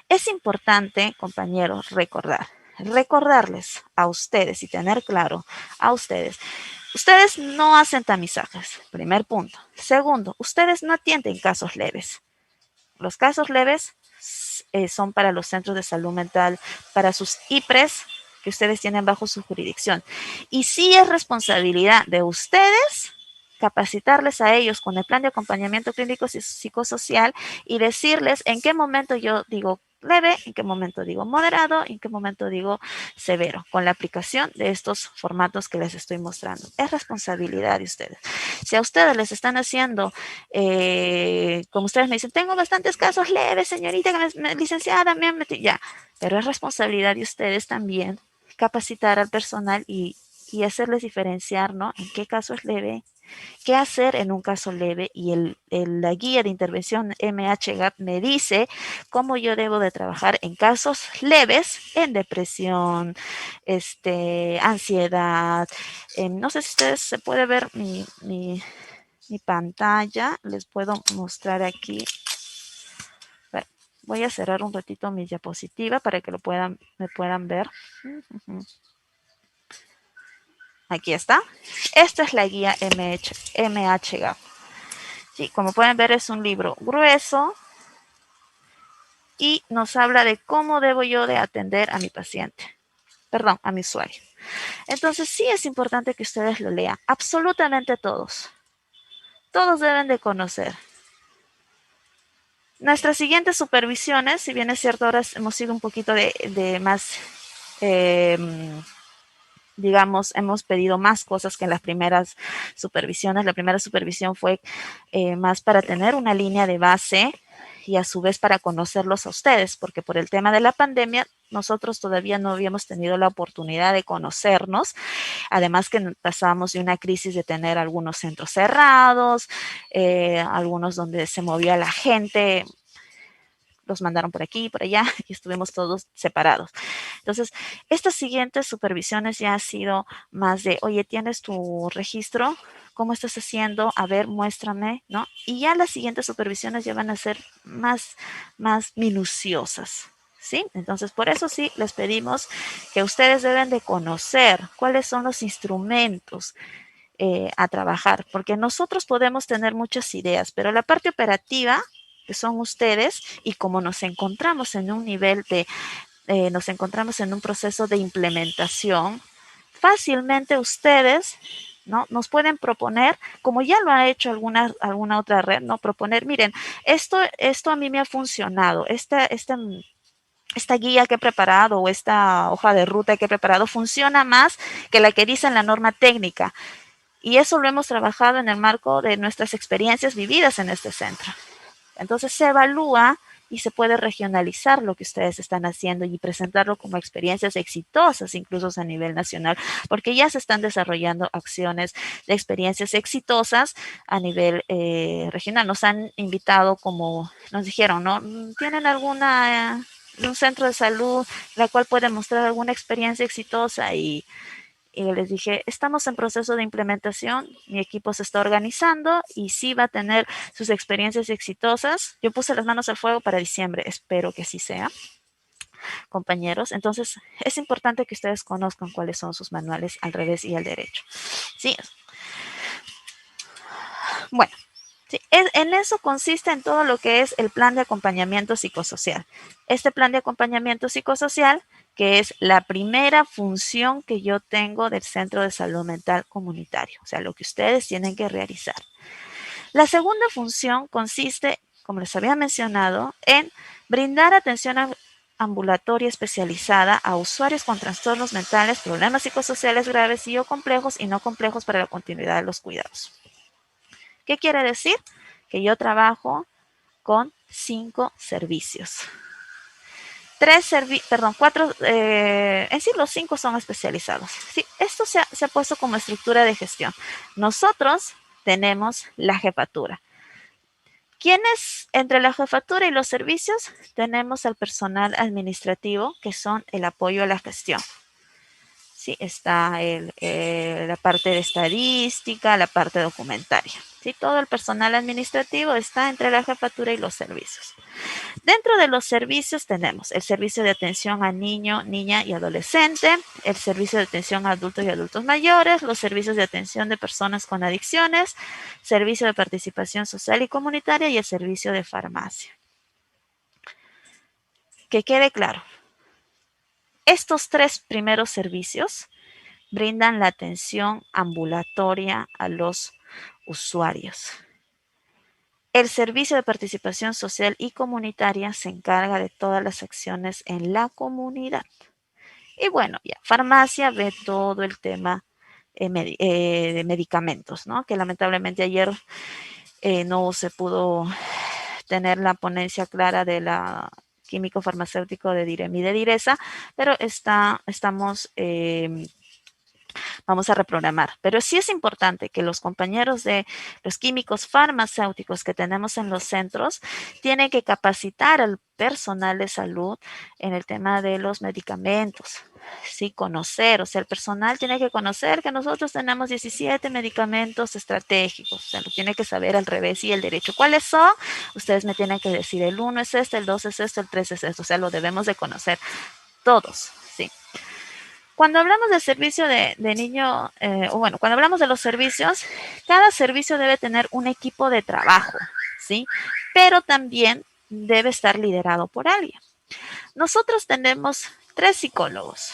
Es importante, compañeros, recordarles a ustedes y tener claro a ustedes. Ustedes no hacen tamizajes, primer punto. Segundo, ustedes no atienden casos leves. Los casos leves son para los centros de salud mental, para sus IPRES que ustedes tienen bajo su jurisdicción. Y sí es responsabilidad de ustedes capacitarles a ellos con el plan de acompañamiento clínico y psicosocial y decirles en qué momento yo digo leve, en qué momento digo moderado, en qué momento digo severo, con la aplicación de estos formatos que les estoy mostrando. Es responsabilidad de ustedes. Si a ustedes les están haciendo, como ustedes me dicen, tengo bastantes casos leves, señorita, licenciada, me han metido, ya, pero es responsabilidad de ustedes también capacitar al personal y hacerles diferenciar, ¿no? En qué caso es leve, qué hacer en un caso leve y la guía de intervención MHGAP me dice cómo yo debo de trabajar en casos leves, en depresión, ansiedad. No sé si ustedes se puede ver mi pantalla, les puedo mostrar aquí. Voy a cerrar un ratito mi diapositiva para que me puedan ver. Aquí está. Esta es la guía MHGAP. Sí, como pueden ver es un libro grueso y nos habla de cómo debo yo de atender a mi paciente. Perdón, a mi usuario. Entonces sí es importante que ustedes lo lean. Absolutamente todos. Todos deben de conocer. Nuestras siguientes supervisiones, si bien es cierto, ahora hemos sido un poquito de más, digamos, hemos pedido más cosas que en las primeras supervisiones. La primera supervisión fue más para tener una línea de base y a su vez para conocerlos a ustedes, porque por el tema de la pandemia nosotros todavía no habíamos tenido la oportunidad de conocernos, además que pasábamos de una crisis de tener algunos centros cerrados, algunos donde se movía la gente, los mandaron por aquí, por allá, y estuvimos todos separados. Entonces, estas siguientes supervisiones ya ha sido más de, oye, ¿tienes tu registro? ¿Cómo estás haciendo? A ver, muéstrame, ¿no? Y ya las siguientes supervisiones ya van a ser más minuciosas. ¿sí? Entonces, por eso sí les pedimos que ustedes deben de conocer cuáles son los instrumentos a trabajar, porque nosotros podemos tener muchas ideas, pero la parte operativa, que son ustedes, y como nos encontramos en un nivel de, nos encontramos en un proceso de implementación, fácilmente ustedes, ¿no? Nos pueden proponer, como ya lo ha hecho alguna otra red, ¿no? Proponer, miren, esto a mí me ha funcionado, esta guía que he preparado o esta hoja de ruta que he preparado funciona más que la que dice en la norma técnica. Y eso lo hemos trabajado en el marco de nuestras experiencias vividas en este centro. Entonces se evalúa y se puede regionalizar lo que ustedes están haciendo y presentarlo como experiencias exitosas, incluso a nivel nacional, porque ya se están desarrollando acciones de experiencias exitosas a nivel regional. Nos han invitado, como nos dijeron, ¿no? ¿Tienen alguna un centro de salud la cual puede mostrar alguna experiencia exitosa? Y les dije, estamos en proceso de implementación, mi equipo se está organizando y sí va a tener sus experiencias exitosas. Yo puse las manos al fuego para diciembre, espero que así sea, compañeros. Entonces, es importante que ustedes conozcan cuáles son sus manuales al revés y al derecho. Sí, bueno. Sí, en eso consiste en todo lo que es el plan de acompañamiento psicosocial. Este plan de acompañamiento psicosocial, que es la primera función que yo tengo del Centro de Salud Mental Comunitario, o sea, lo que ustedes tienen que realizar. La segunda función consiste, como les había mencionado, en brindar atención ambulatoria especializada a usuarios con trastornos mentales, problemas psicosociales graves y o complejos y no complejos para la continuidad de los cuidados. ¿Qué quiere decir? Que yo trabajo con 5 servicios. Cuatro, en sí los 5 son especializados. Sí, esto se ha puesto como estructura de gestión. Nosotros tenemos la jefatura. ¿Quiénes entre la jefatura y los servicios? Tenemos al personal administrativo, que son el apoyo a la gestión. Sí, está la parte de estadística, la parte documentaria. Sí, todo el personal administrativo está entre la jefatura y los servicios. Dentro de los servicios tenemos el servicio de atención a niño, niña y adolescente, el servicio de atención a adultos y adultos mayores, los servicios de atención de personas con adicciones, servicio de participación social y comunitaria y el servicio de farmacia. Que quede claro, estos 3 primeros servicios brindan la atención ambulatoria a los usuarios. El servicio de participación social y comunitaria se encarga de todas las acciones en la comunidad. Y bueno, ya, farmacia ve todo el tema de medicamentos, ¿no? Que lamentablemente ayer no se pudo tener la ponencia clara de la químico farmacéutico de Direm y de Diresa, pero estamos vamos a reprogramar. Pero sí es importante que los compañeros de los químicos farmacéuticos que tenemos en los centros tienen que capacitar al personal de salud en el tema de los medicamentos. Sí, conocer, o sea, el personal tiene que conocer que nosotros tenemos 17 medicamentos estratégicos, o sea, lo tiene que saber al revés y el derecho. ¿Cuáles son? Ustedes me tienen que decir, el 1 es este, el 2 es esto, el 3 es esto, o sea, lo debemos de conocer todos, sí. Cuando hablamos del servicio de niño, bueno, cuando hablamos de los servicios, cada servicio debe tener un equipo de trabajo, ¿sí? Pero también debe estar liderado por alguien. Nosotros tenemos 3 psicólogos,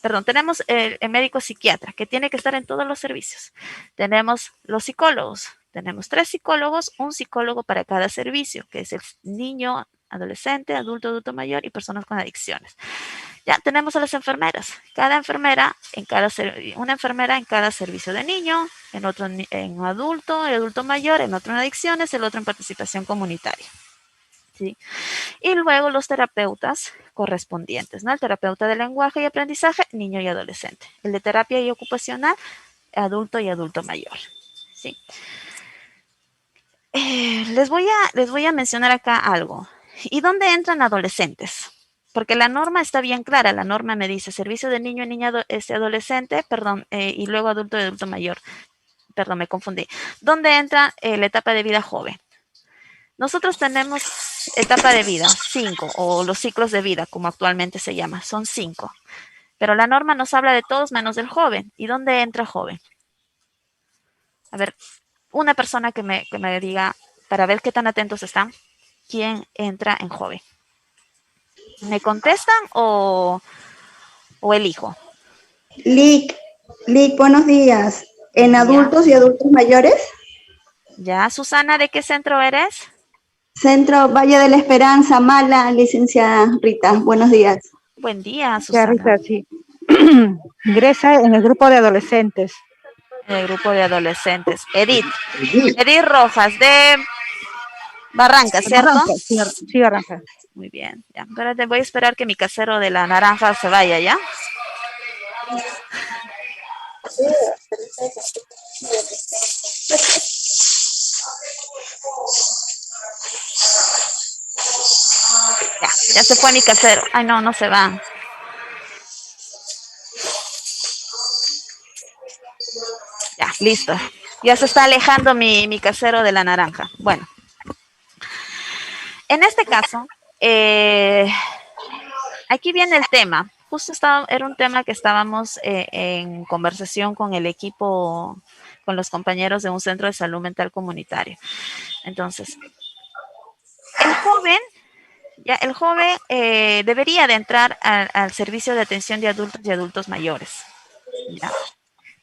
perdón, tenemos el médico psiquiatra, que tiene que estar en todos los servicios. Tenemos los psicólogos, tenemos 3 psicólogos, un psicólogo para cada servicio, que es el niño, adolescente, adulto, adulto mayor y personas con adicciones. Ya tenemos a las enfermeras. Cada enfermera una enfermera en cada servicio de niño, en otro en adulto, el adulto mayor, en otro en adicciones, el otro en participación comunitaria. ¿Sí? Y luego los terapeutas correspondientes, ¿no? El terapeuta de lenguaje y aprendizaje, niño y adolescente. El de terapia y ocupacional, adulto y adulto mayor. ¿Sí? Les voy a mencionar acá algo. ¿Y dónde entran adolescentes? Porque la norma está bien clara. La norma me dice servicio de niño, niña, adolescente, perdón, y luego adulto y adulto mayor. Perdón, me confundí. ¿Dónde entra la etapa de vida joven? Nosotros tenemos etapa de vida, 5, o los ciclos de vida, como actualmente se llama, son 5. Pero la norma nos habla de todos menos del joven. ¿Y dónde entra joven? A ver, una persona que me diga, para ver qué tan atentos están, quién entra en joven. ¿Me contestan o elijo? Lic, buenos días. Buen ¿En día. adultos y adultos mayores? Ya, Susana, ¿de qué centro eres? Centro Valle de la Esperanza, Mala, licenciada Rita. Buenos días. Buen día, Ya, Susana. Rita, sí. Ingresa en el grupo de adolescentes. En el grupo de adolescentes. Edith. Edith Rojas, de Barranca, ¿cierto? Arranca, sí, sí, arranca. Muy bien. Ya, espérate, voy a esperar que mi casero de la naranja se vaya, ¿ya? Ya se fue mi casero. Ay, no, no se va. Ya, listo. Ya se está alejando mi casero de la naranja. Bueno, en este caso, aquí viene el tema. Justo era un tema que estábamos en conversación con el equipo, con los compañeros de un centro de salud mental comunitario. Entonces, el joven, el joven debería de entrar al servicio de atención de adultos y adultos mayores. ¿Ya?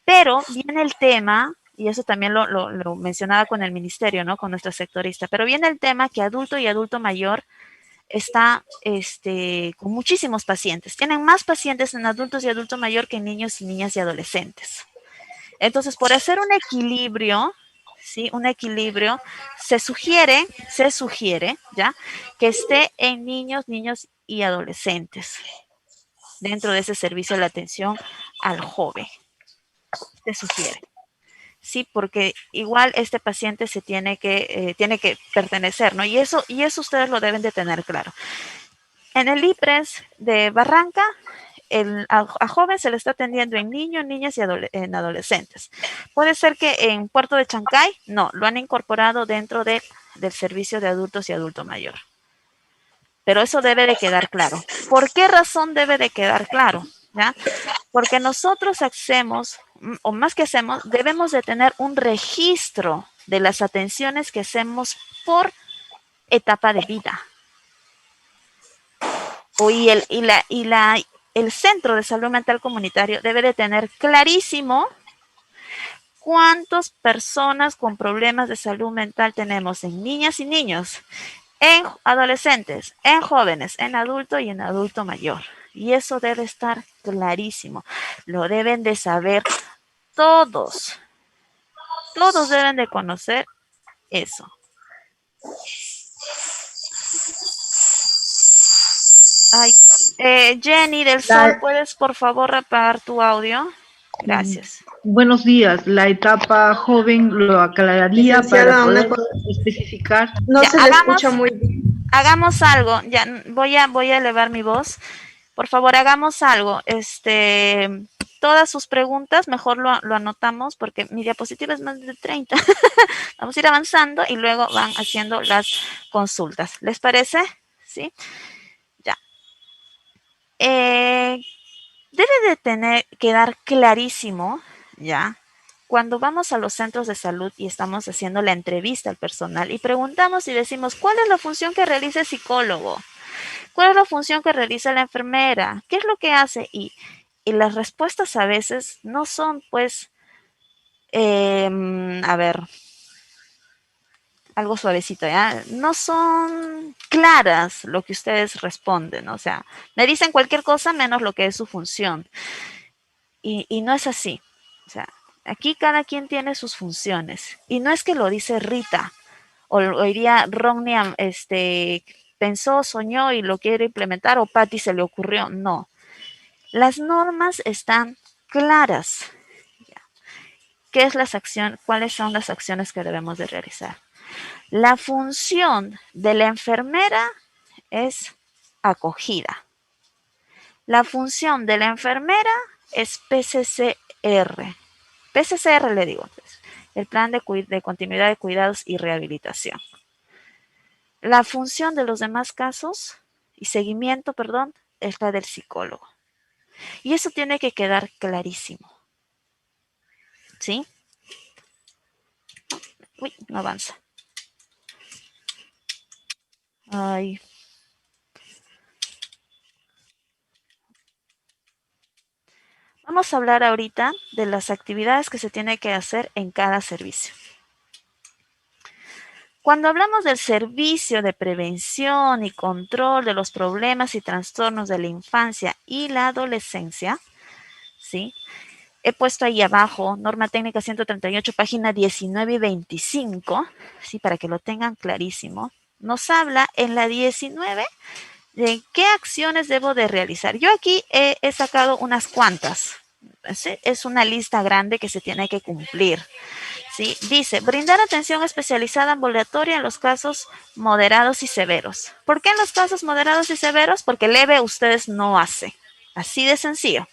Pero viene el tema, y eso también lo mencionaba con el ministerio, ¿no? Con nuestra sectorista, pero viene el tema que adulto y adulto mayor está con muchísimos pacientes. Tienen más pacientes en adultos y adulto mayor que en niños y niñas y adolescentes. Entonces, por hacer un equilibrio, ¿sí? Un equilibrio, se sugiere, ¿ya? Que esté en niños, niños y adolescentes dentro de ese servicio de la atención al joven. Se sugiere. Sí, porque igual este paciente tiene que pertenecer, ¿no? Y eso ustedes lo deben de tener claro. En el IPRES de Barranca, a joven se le está atendiendo en niños, niñas y en adolescentes. Puede ser que en Puerto de Chancay, no, lo han incorporado dentro del servicio de adultos y adulto mayor. Pero eso debe de quedar claro. ¿Por qué razón debe de quedar claro? ¿Ya? Porque nosotros hacemos, o más que hacemos, debemos de tener un registro de las atenciones que hacemos por etapa de vida. El Centro de Salud Mental Comunitario debe de tener clarísimo cuántas personas con problemas de salud mental tenemos en niñas y niños, en adolescentes, en jóvenes, en adulto y en adulto mayor. Y eso debe estar clarísimo. Lo deben de saber todos. Todos deben de conocer eso. Ay, Jenny del Sol, ¿puedes por favor apagar tu audio? Gracias. Buenos días. La etapa joven lo aclararía para poder especificar. No Ya, se le escucha muy bien. hagamos algo. Ya, voy a elevar mi voz. Por favor, hagamos algo. Todas sus preguntas, mejor lo anotamos porque mi diapositiva es más de 30. Vamos a ir avanzando y luego van haciendo las consultas. ¿Les parece? Sí. Ya. Debe de quedar clarísimo, ¿ya? Cuando vamos a los centros de salud y estamos haciendo la entrevista al personal y preguntamos y decimos, ¿cuál es la función que realiza el psicólogo? ¿Cuál es la función que realiza la enfermera? ¿Qué es lo que hace? Y las respuestas a veces no son, pues, a ver, algo suavecito, ¿ya? No son claras lo que ustedes responden, o sea, me dicen cualquier cosa menos lo que es su función. Y no es así. O sea, aquí cada quien tiene sus funciones. Y no es que lo dice Rita, o diría Romney, pensó, soñó y lo quiere implementar, o Patty se le ocurrió. No. Las normas están claras. ¿Qué es las acciones? ¿Cuáles son las acciones que debemos de realizar? La función de la enfermera es acogida. La función de la enfermera es PCCR. PCCR le digo, el Plan de Continuidad de Cuidados y Rehabilitación. La función de los demás casos y seguimiento, perdón, es la del psicólogo. Y eso tiene que quedar clarísimo. ¿Sí? Uy, no avanza. Ay. Vamos a hablar ahorita de las actividades que se tiene que hacer en cada servicio. Cuando hablamos del servicio de prevención y control de los problemas y trastornos de la infancia y la adolescencia, ¿sí? He puesto ahí abajo, norma técnica 138, página 19 y 25, ¿sí? Para que lo tengan clarísimo. Nos habla en la 19 de qué acciones debo de realizar. Yo aquí he sacado unas cuantas. ¿Sí? Es una lista grande que se tiene que cumplir. ¿Sí? Dice, brindar atención especializada ambulatoria en los casos moderados y severos. ¿Por qué en los casos moderados y severos? Porque leve ustedes no hacen. Así de sencillo.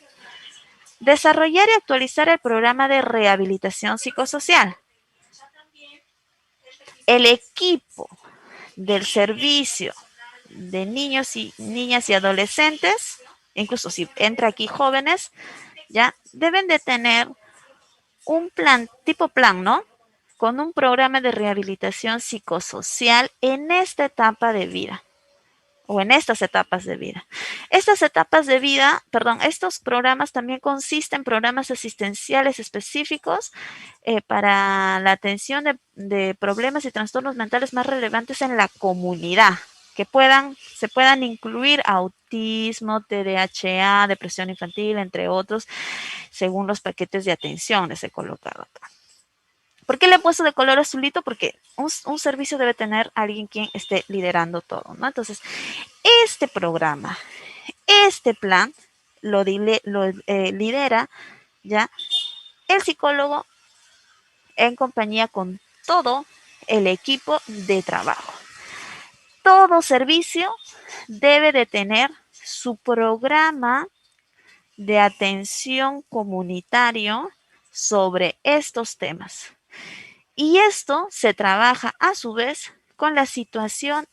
Desarrollar y actualizar el programa de rehabilitación psicosocial. El equipo del servicio de niños y niñas y adolescentes, incluso si entra aquí jóvenes, ya deben de tener un plan, tipo plan, ¿no? Con un programa de rehabilitación psicosocial en esta etapa de vida o en estas etapas de vida. Estas etapas de vida, perdón, estos programas también consisten en programas asistenciales específicos para la atención de problemas y trastornos mentales más relevantes en la comunidad, que se puedan incluir autismo, TDAH, depresión infantil, entre otros, según los paquetes de atención les he colocado acá. ¿Por qué le he puesto de color azulito? Porque un servicio debe tener alguien quien esté liderando todo, ¿no? Entonces, este programa, este plan, lo lidera ya el psicólogo en compañía con todo el equipo de trabajo. Todo servicio debe de tener su programa de atención comunitario sobre estos temas. Y esto se trabaja a su vez con la situación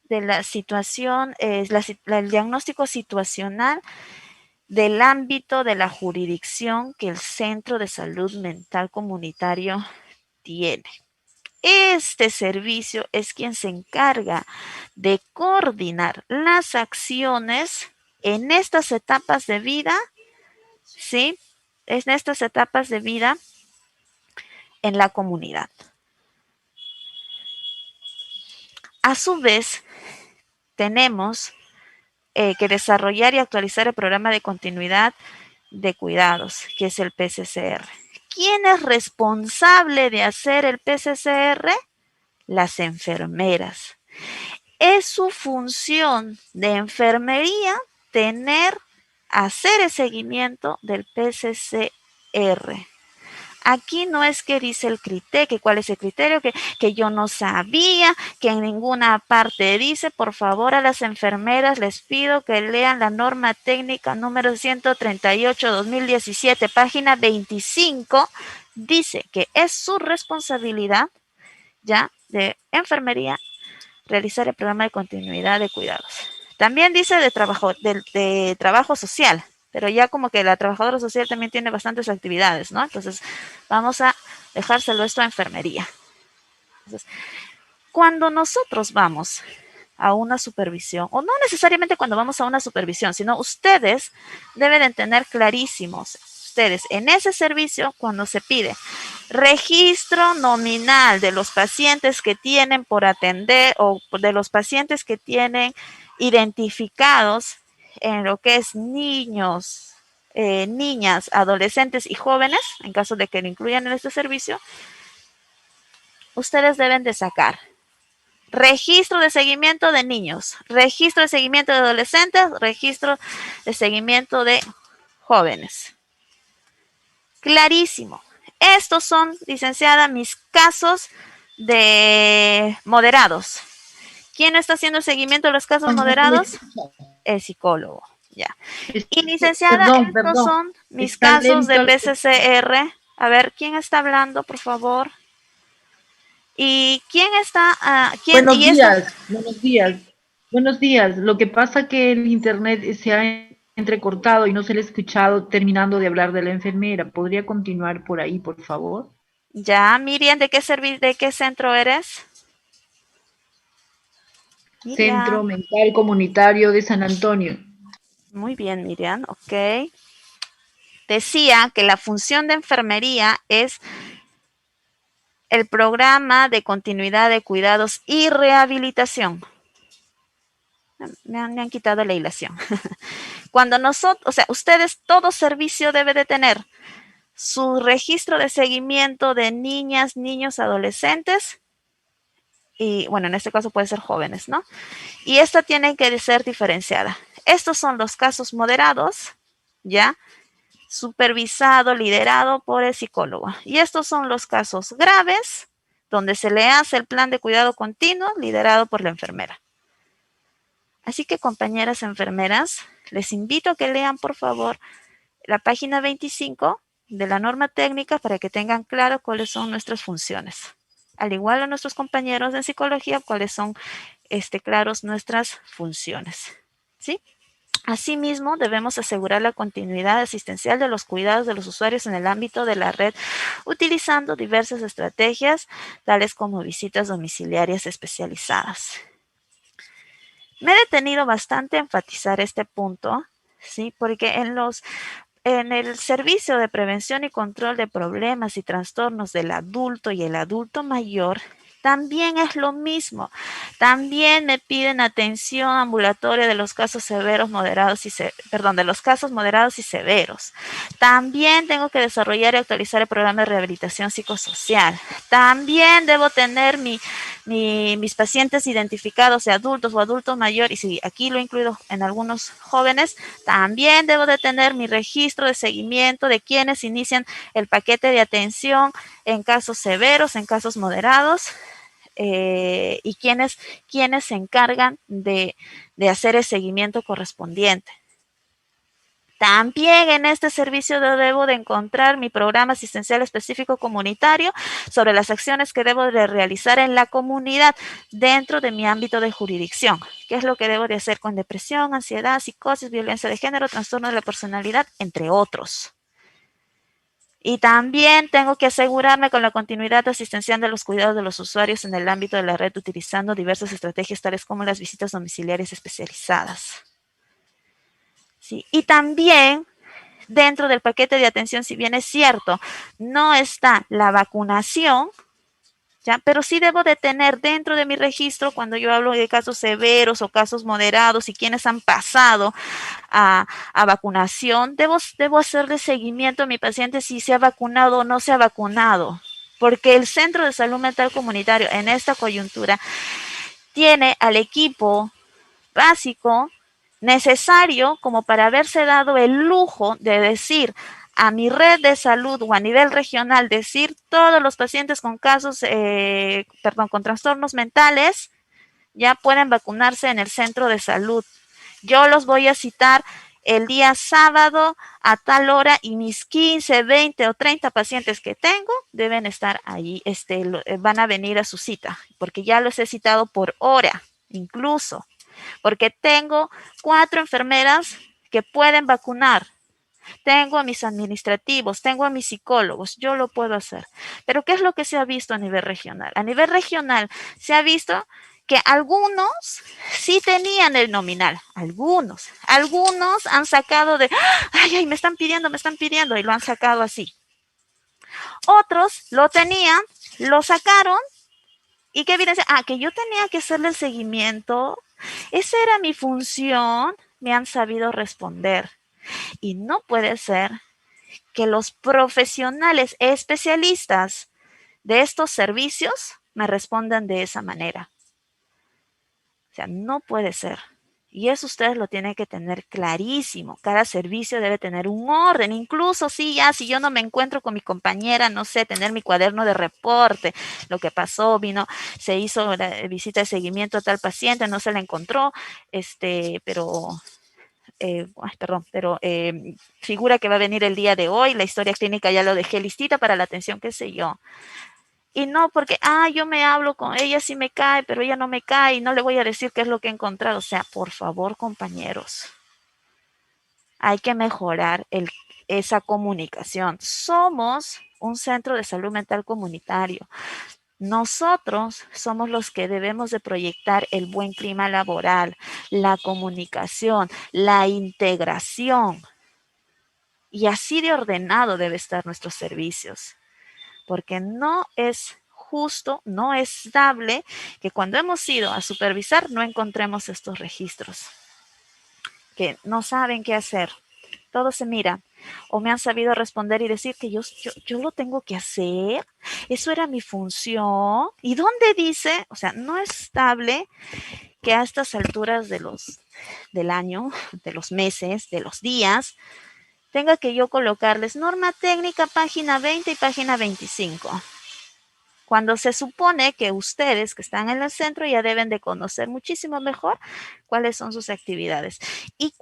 el diagnóstico situacional del ámbito de la jurisdicción que el Centro de Salud Mental Comunitario tiene. Este servicio es quien se encarga de coordinar las acciones en estas etapas de vida, ¿sí? En estas etapas de vida en la comunidad. A su vez, tenemos que desarrollar y actualizar el programa de continuidad de cuidados, que es el PCCR. ¿Quién es responsable de hacer el PCCR? Las enfermeras. Es su función de enfermería hacer el seguimiento del PCCR. Aquí no es que dice el criterio, que cuál es el criterio, que yo no sabía, que en ninguna parte dice. Por favor, a las enfermeras les pido que lean la norma técnica número 138-2017, página 25. Dice que es su responsabilidad ya de enfermería realizar el programa de continuidad de cuidados. También dice de trabajo social, pero ya como que la trabajadora social también tiene bastantes actividades, ¿no? Entonces, vamos a dejárselo esto a enfermería. Entonces, cuando nosotros vamos a una supervisión, o no necesariamente cuando vamos a una supervisión, sino ustedes deben de tener clarísimos, ustedes en ese servicio, cuando se pide registro nominal de los pacientes que tienen por atender o de los pacientes que tienen identificados en lo que es niños, niñas, adolescentes y jóvenes, en caso de que lo incluyan en este servicio, ustedes deben de sacar registro de seguimiento de niños, registro de seguimiento de adolescentes, registro de seguimiento de jóvenes. Clarísimo. Estos son, licenciada, mis casos de moderados. ¿Quién está haciendo el seguimiento de los casos moderados? El psicólogo. Ya. Y licenciada, estos son mis casos de PCCR. A ver, ¿quién está hablando, por favor? ¿Y quién está? Buenos Y esto, días, buenos días, buenos días. Lo que pasa que el internet se ha entrecortado y no se le ha escuchado terminando de hablar de la enfermera. ¿Podría continuar por ahí, por favor? ya, Miriam, de qué centro eres? Centro Miriam, Mental Comunitario de San Antonio. muy bien, Miriam, ok. Decía que la función de enfermería es el programa de continuidad de cuidados y rehabilitación. Me han quitado la hilación. Cuando nosotros, o sea, ustedes, todo servicio debe de tener su registro de seguimiento de niñas, niños, adolescentes y, bueno, en este caso puede ser jóvenes, ¿no? Y esta tiene que ser diferenciada. Estos son los casos moderados, ¿ya? Supervisado, liderado por el psicólogo. Y estos son los casos graves, donde se le hace el plan de cuidado continuo, liderado por la enfermera. Así que, compañeras enfermeras, les invito a que lean, por favor, la página 25 de la norma técnica para que tengan claro cuáles son nuestras funciones. Al igual a nuestros compañeros de psicología, cuáles son claros nuestras funciones. ¿Sí? Asimismo, debemos asegurar la continuidad asistencial de los cuidados de los usuarios en el ámbito de la red, utilizando diversas estrategias, tales como visitas domiciliarias especializadas. Me he detenido bastante a enfatizar este punto, ¿sí? Porque en el servicio de prevención y control de problemas y trastornos del adulto y el adulto mayor, también es lo mismo. También me piden atención ambulatoria de los casos severos, moderados de los casos moderados y severos. También tengo que desarrollar y actualizar el programa de rehabilitación psicosocial. También debo tener mis pacientes identificados de adultos o adultos mayores, y si aquí lo he incluido en algunos jóvenes, también debo de tener mi registro de seguimiento de quienes inician el paquete de atención en casos severos, en casos moderados, y quienes se encargan de hacer el seguimiento correspondiente. También en este servicio debo de encontrar mi programa asistencial específico comunitario sobre las acciones que debo de realizar en la comunidad dentro de mi ámbito de jurisdicción. ¿Qué es lo que debo de hacer con depresión, ansiedad, psicosis, violencia de género, trastorno de la personalidad, entre otros? Y también tengo que asegurarme con la continuidad asistencial de los cuidados de los usuarios en el ámbito de la red utilizando diversas estrategias tales como las visitas domiciliarias especializadas. ¿Sí? Y también dentro del paquete de atención, si bien es cierto, no está la vacunación, ¿ya? Pero sí debo de tener dentro de mi registro, cuando yo hablo de casos severos o casos moderados y quienes han pasado a vacunación, debo hacerle seguimiento a mi paciente si se ha vacunado o no se ha vacunado. Porque el Centro de Salud Mental Comunitario en esta coyuntura tiene al equipo básico necesario como para haberse dado el lujo de decir a mi red de salud o a nivel regional, decir todos los pacientes con casos, con trastornos mentales, ya pueden vacunarse en el centro de salud. Yo los voy a citar el día sábado a tal hora y mis 15, 20 o 30 pacientes que tengo deben estar allí, van a venir a su cita, porque ya los he citado por hora, incluso, porque tengo 4 enfermeras que pueden vacunar. Tengo a mis administrativos, tengo a mis psicólogos, yo lo puedo hacer. Pero ¿qué es lo que se ha visto a nivel regional? A nivel regional se ha visto que algunos sí tenían el nominal, algunos han sacado de, ay, me están pidiendo, y lo han sacado así. Otros lo tenían, lo sacaron, y qué evidencia, que yo tenía que hacerle el seguimiento, esa era mi función, me han sabido responder. Y no puede ser que los profesionales especialistas de estos servicios me respondan de esa manera. O sea, no puede ser. Y eso ustedes lo tienen que tener clarísimo. Cada servicio debe tener un orden. Incluso si yo no me encuentro con mi compañera, no sé, tener mi cuaderno de reporte, lo que pasó, se hizo la visita de seguimiento a tal paciente, no se la encontró, pero figura que va a venir el día de hoy, la historia clínica ya lo dejé listita para la atención, qué sé yo. Y no porque, yo me hablo con ella, sí me cae, pero ella no me cae y no le voy a decir qué es lo que he encontrado. O sea, por favor, compañeros, hay que mejorar esa comunicación. Somos un centro de salud mental comunitario. Nosotros somos los que debemos de proyectar el buen clima laboral, la comunicación, la integración. Y así de ordenado debe estar nuestros servicios. Porque no es justo, no es dable que cuando hemos ido a supervisar no encontremos estos registros, que no saben qué hacer. Todo se mira. O me han sabido responder y decir que yo lo tengo que hacer. Eso era mi función. ¿Y dónde dice? O sea, no es estable que a estas alturas del año, de los meses, de los días, tenga que yo colocarles norma técnica página 20 y página 25. Cuando se supone que ustedes que están en el centro ya deben de conocer muchísimo mejor cuáles son sus actividades y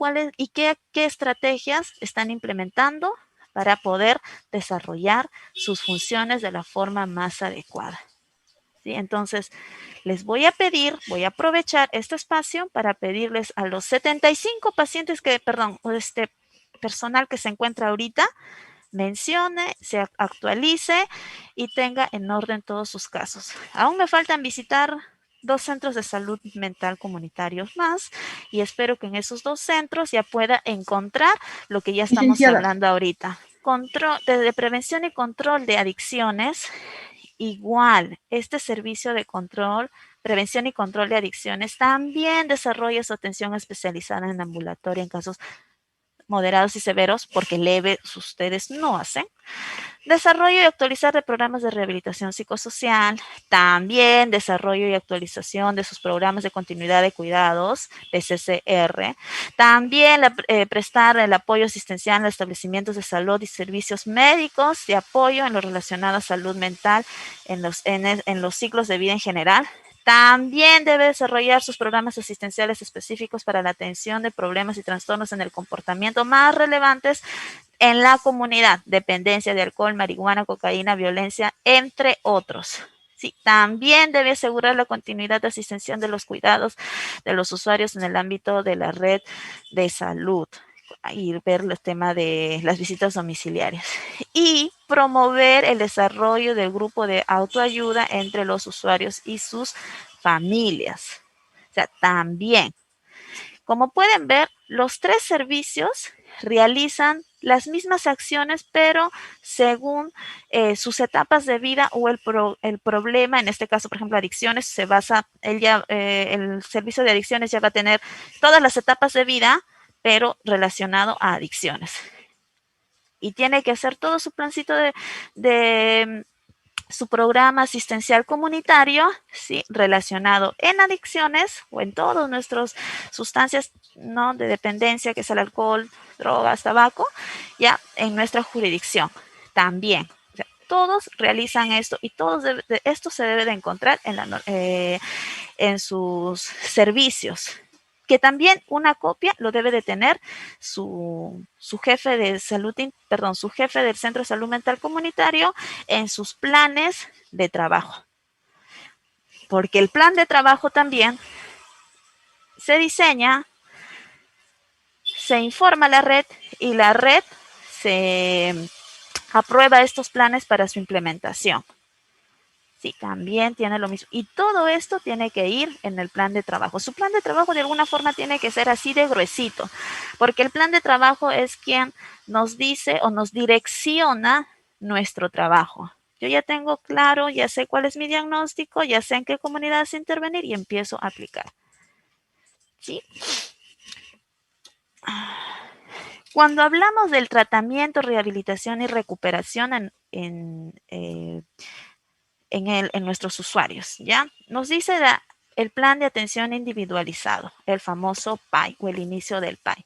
qué estrategias están implementando para poder desarrollar sus funciones de la forma más adecuada. ¿Sí? Entonces, les voy a aprovechar este espacio para pedirles a los 75 pacientes personal que se encuentra ahorita, mencione, se actualice y tenga en orden todos sus casos. Aún me faltan visitar 2 centros de salud mental comunitarios más y espero que en esos 2 centros ya pueda encontrar lo que ya estamos hablando ahorita. Control de prevención y control de adicciones. Igual, este servicio de control, prevención y control de adicciones también desarrolla su atención especializada en ambulatoria en casos moderados y severos, porque leves ustedes no hacen. Desarrollo y actualizar de programas de rehabilitación psicosocial, también desarrollo y actualización de sus programas de continuidad de cuidados, PCCR, también prestar el apoyo asistencial en establecimientos de salud y servicios médicos de apoyo en lo relacionado a salud mental en los ciclos de vida en general. También debe desarrollar sus programas asistenciales específicos para la atención de problemas y trastornos en el comportamiento más relevantes en la comunidad, dependencia de alcohol, marihuana, cocaína, violencia, entre otros. Sí, también debe asegurar la continuidad de asistencia de los cuidados de los usuarios en el ámbito de la red de salud y ver el tema de las visitas domiciliarias y promover el desarrollo del grupo de autoayuda entre los usuarios y sus familias. O sea, también, como pueden ver, los 3 servicios realizan las mismas acciones, pero según sus etapas de vida o el problema, en este caso, por ejemplo, adicciones, se basa, el servicio de adicciones ya va a tener todas las etapas de vida, pero relacionado a adicciones. Y tiene que hacer todo su plancito de su programa asistencial comunitario, ¿sí? Relacionado en adicciones o en todas nuestras sustancias, ¿no? De dependencia, que es el alcohol, drogas, tabaco, ya en nuestra jurisdicción también. O sea, todos realizan esto y esto se debe de encontrar en sus servicios, que también una copia lo debe de tener su jefe de salud, su jefe del Centro de Salud Mental Comunitario en sus planes de trabajo. Porque el plan de trabajo también se diseña, se informa a la red y la red se aprueba estos planes para su implementación. Sí, también tiene lo mismo. Y todo esto tiene que ir en el plan de trabajo. Su plan de trabajo de alguna forma tiene que ser así de gruesito, porque el plan de trabajo es quien nos dice o nos direcciona nuestro trabajo. Yo ya tengo claro, ya sé cuál es mi diagnóstico, ya sé en qué comunidades intervenir y empiezo a aplicar. ¿Sí? Cuando hablamos del tratamiento, rehabilitación y recuperación en nuestros usuarios, ¿ya? Nos dice el plan de atención individualizado, el famoso PAI o el inicio del PAI.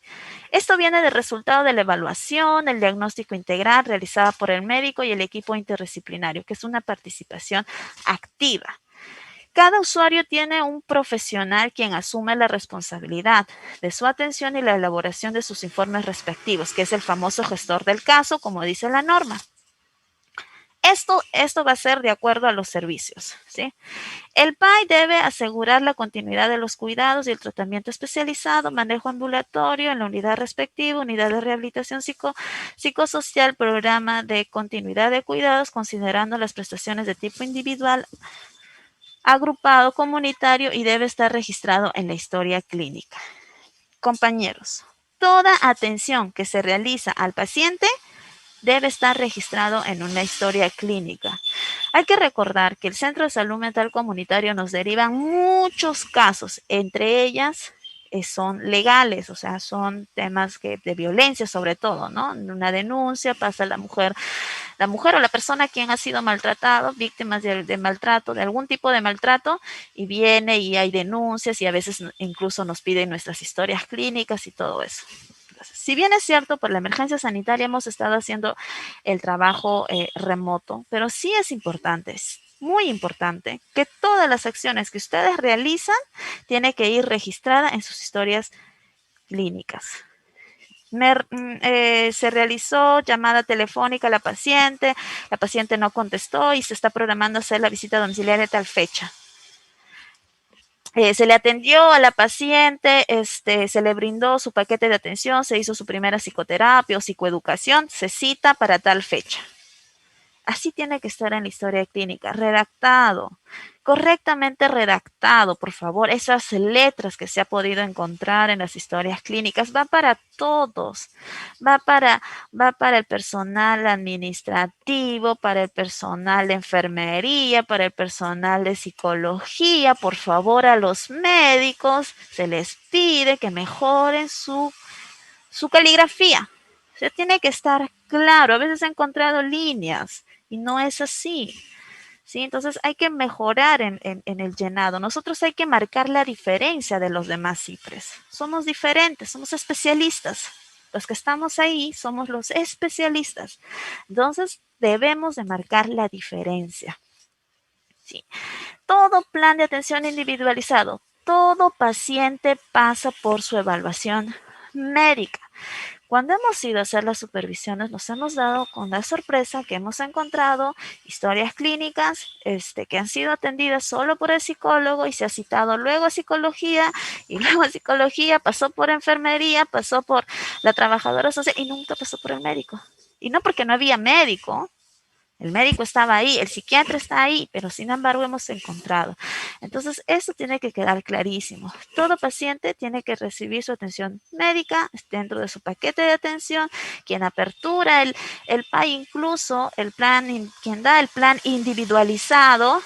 Esto viene del resultado de la evaluación, el diagnóstico integral realizada por el médico y el equipo interdisciplinario, que es una participación activa. Cada usuario tiene un profesional quien asume la responsabilidad de su atención y la elaboración de sus informes respectivos, que es el famoso gestor del caso, como dice la norma. Esto va a ser de acuerdo a los servicios, ¿sí? El PAI debe asegurar la continuidad de los cuidados y el tratamiento especializado, manejo ambulatorio en la unidad respectiva, unidad de rehabilitación psicosocial, programa de continuidad de cuidados, considerando las prestaciones de tipo individual, agrupado, comunitario y debe estar registrado en la historia clínica. Compañeros, toda atención que se realiza al paciente debe estar registrado en una historia clínica. Hay que recordar que el Centro de Salud Mental Comunitario nos derivan muchos casos, entre ellas son legales, o sea, son temas de violencia sobre todo, ¿no? Una denuncia, pasa la mujer o la persona quien ha sido maltratado, víctimas de maltrato, de algún tipo de maltrato, y viene y hay denuncias y a veces incluso nos piden nuestras historias clínicas y todo eso. Si bien es cierto, por la emergencia sanitaria hemos estado haciendo el trabajo remoto, pero sí es importante, es muy importante que todas las acciones que ustedes realizan tienen que ir registradas en sus historias clínicas. Se realizó llamada telefónica a la paciente no contestó y se está programando hacer la visita domiciliaria a tal fecha. Se le atendió a la paciente, se le brindó su paquete de atención, se hizo su primera psicoterapia o psicoeducación, se cita para tal fecha. Así tiene que estar en la historia clínica, redactado, correctamente redactado, por favor. Esas letras que se ha podido encontrar en las historias clínicas va para todos, va para el personal administrativo, para el personal de enfermería, para el personal de psicología. Por favor, a los médicos se les pide que mejoren su caligrafía. O sea, tiene que estar claro. A veces he encontrado líneas y no es así, ¿sí? Entonces hay que mejorar en el llenado. Nosotros hay que marcar la diferencia de los demás CIPRES. Somos diferentes, somos especialistas. Los que estamos ahí somos los especialistas. Entonces debemos de marcar la diferencia. ¿Sí? Todo plan de atención individualizado, todo paciente pasa por su evaluación médica. Cuando hemos ido a hacer las supervisiones, nos hemos dado con la sorpresa que hemos encontrado historias clínicas que han sido atendidas solo por el psicólogo y se ha citado luego a psicología y luego a psicología pasó por enfermería, pasó por la trabajadora social y nunca pasó por el médico. Y no porque no había médico. El médico estaba ahí, el psiquiatra está ahí, pero sin embargo hemos encontrado. Entonces, eso tiene que quedar clarísimo. Todo paciente tiene que recibir su atención médica dentro de su paquete de atención. Quien apertura el PAI, incluso quien da el plan individualizado,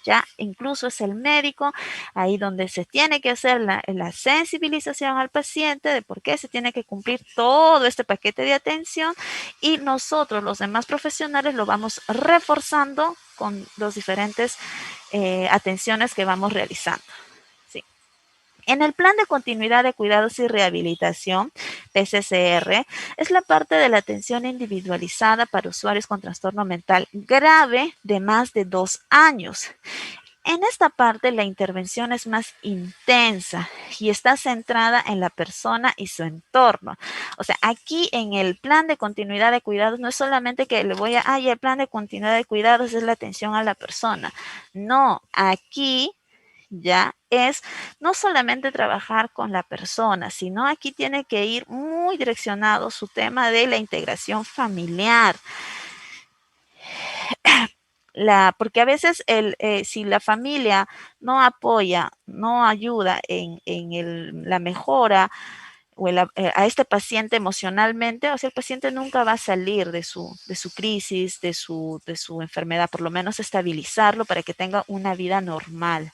ya incluso es el médico, ahí donde se tiene que hacer la sensibilización al paciente de por qué se tiene que cumplir todo este paquete de atención y nosotros, los demás profesionales, lo vamos reforzando con los diferentes atenciones que vamos realizando. ¿Sí? En el plan de continuidad de cuidados y rehabilitación, PCCR, es la parte de la atención individualizada para usuarios con trastorno mental grave de más de 2 años. En esta parte la intervención es más intensa y está centrada en la persona y su entorno. O sea, aquí en el plan de continuidad de cuidados no es solamente que el plan de continuidad de cuidados es la atención a la persona. No, aquí ya es no solamente trabajar con la persona, sino aquí tiene que ir muy direccionado su tema de la integración familiar. Porque a veces si la familia no apoya, no ayuda en la mejora o a este paciente emocionalmente, o sea, el paciente nunca va a salir de su crisis, de su enfermedad, por lo menos estabilizarlo para que tenga una vida normal.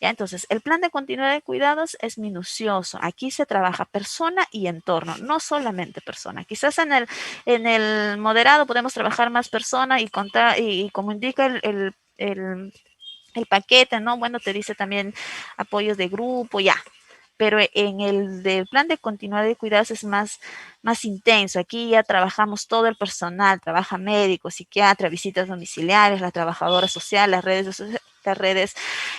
¿Ya? Entonces, el plan de continuidad de cuidados es minucioso. Aquí se trabaja persona y entorno, no solamente persona. Quizás en el moderado podemos trabajar más persona y como indica el paquete, ¿no? Bueno, te dice también apoyos de grupo, ya. Pero en el del plan de continuidad de cuidados es más intenso. Aquí ya trabajamos todo el personal, trabaja médico, psiquiatra, visitas domiciliares, la trabajadora social, las redes sociales. las redes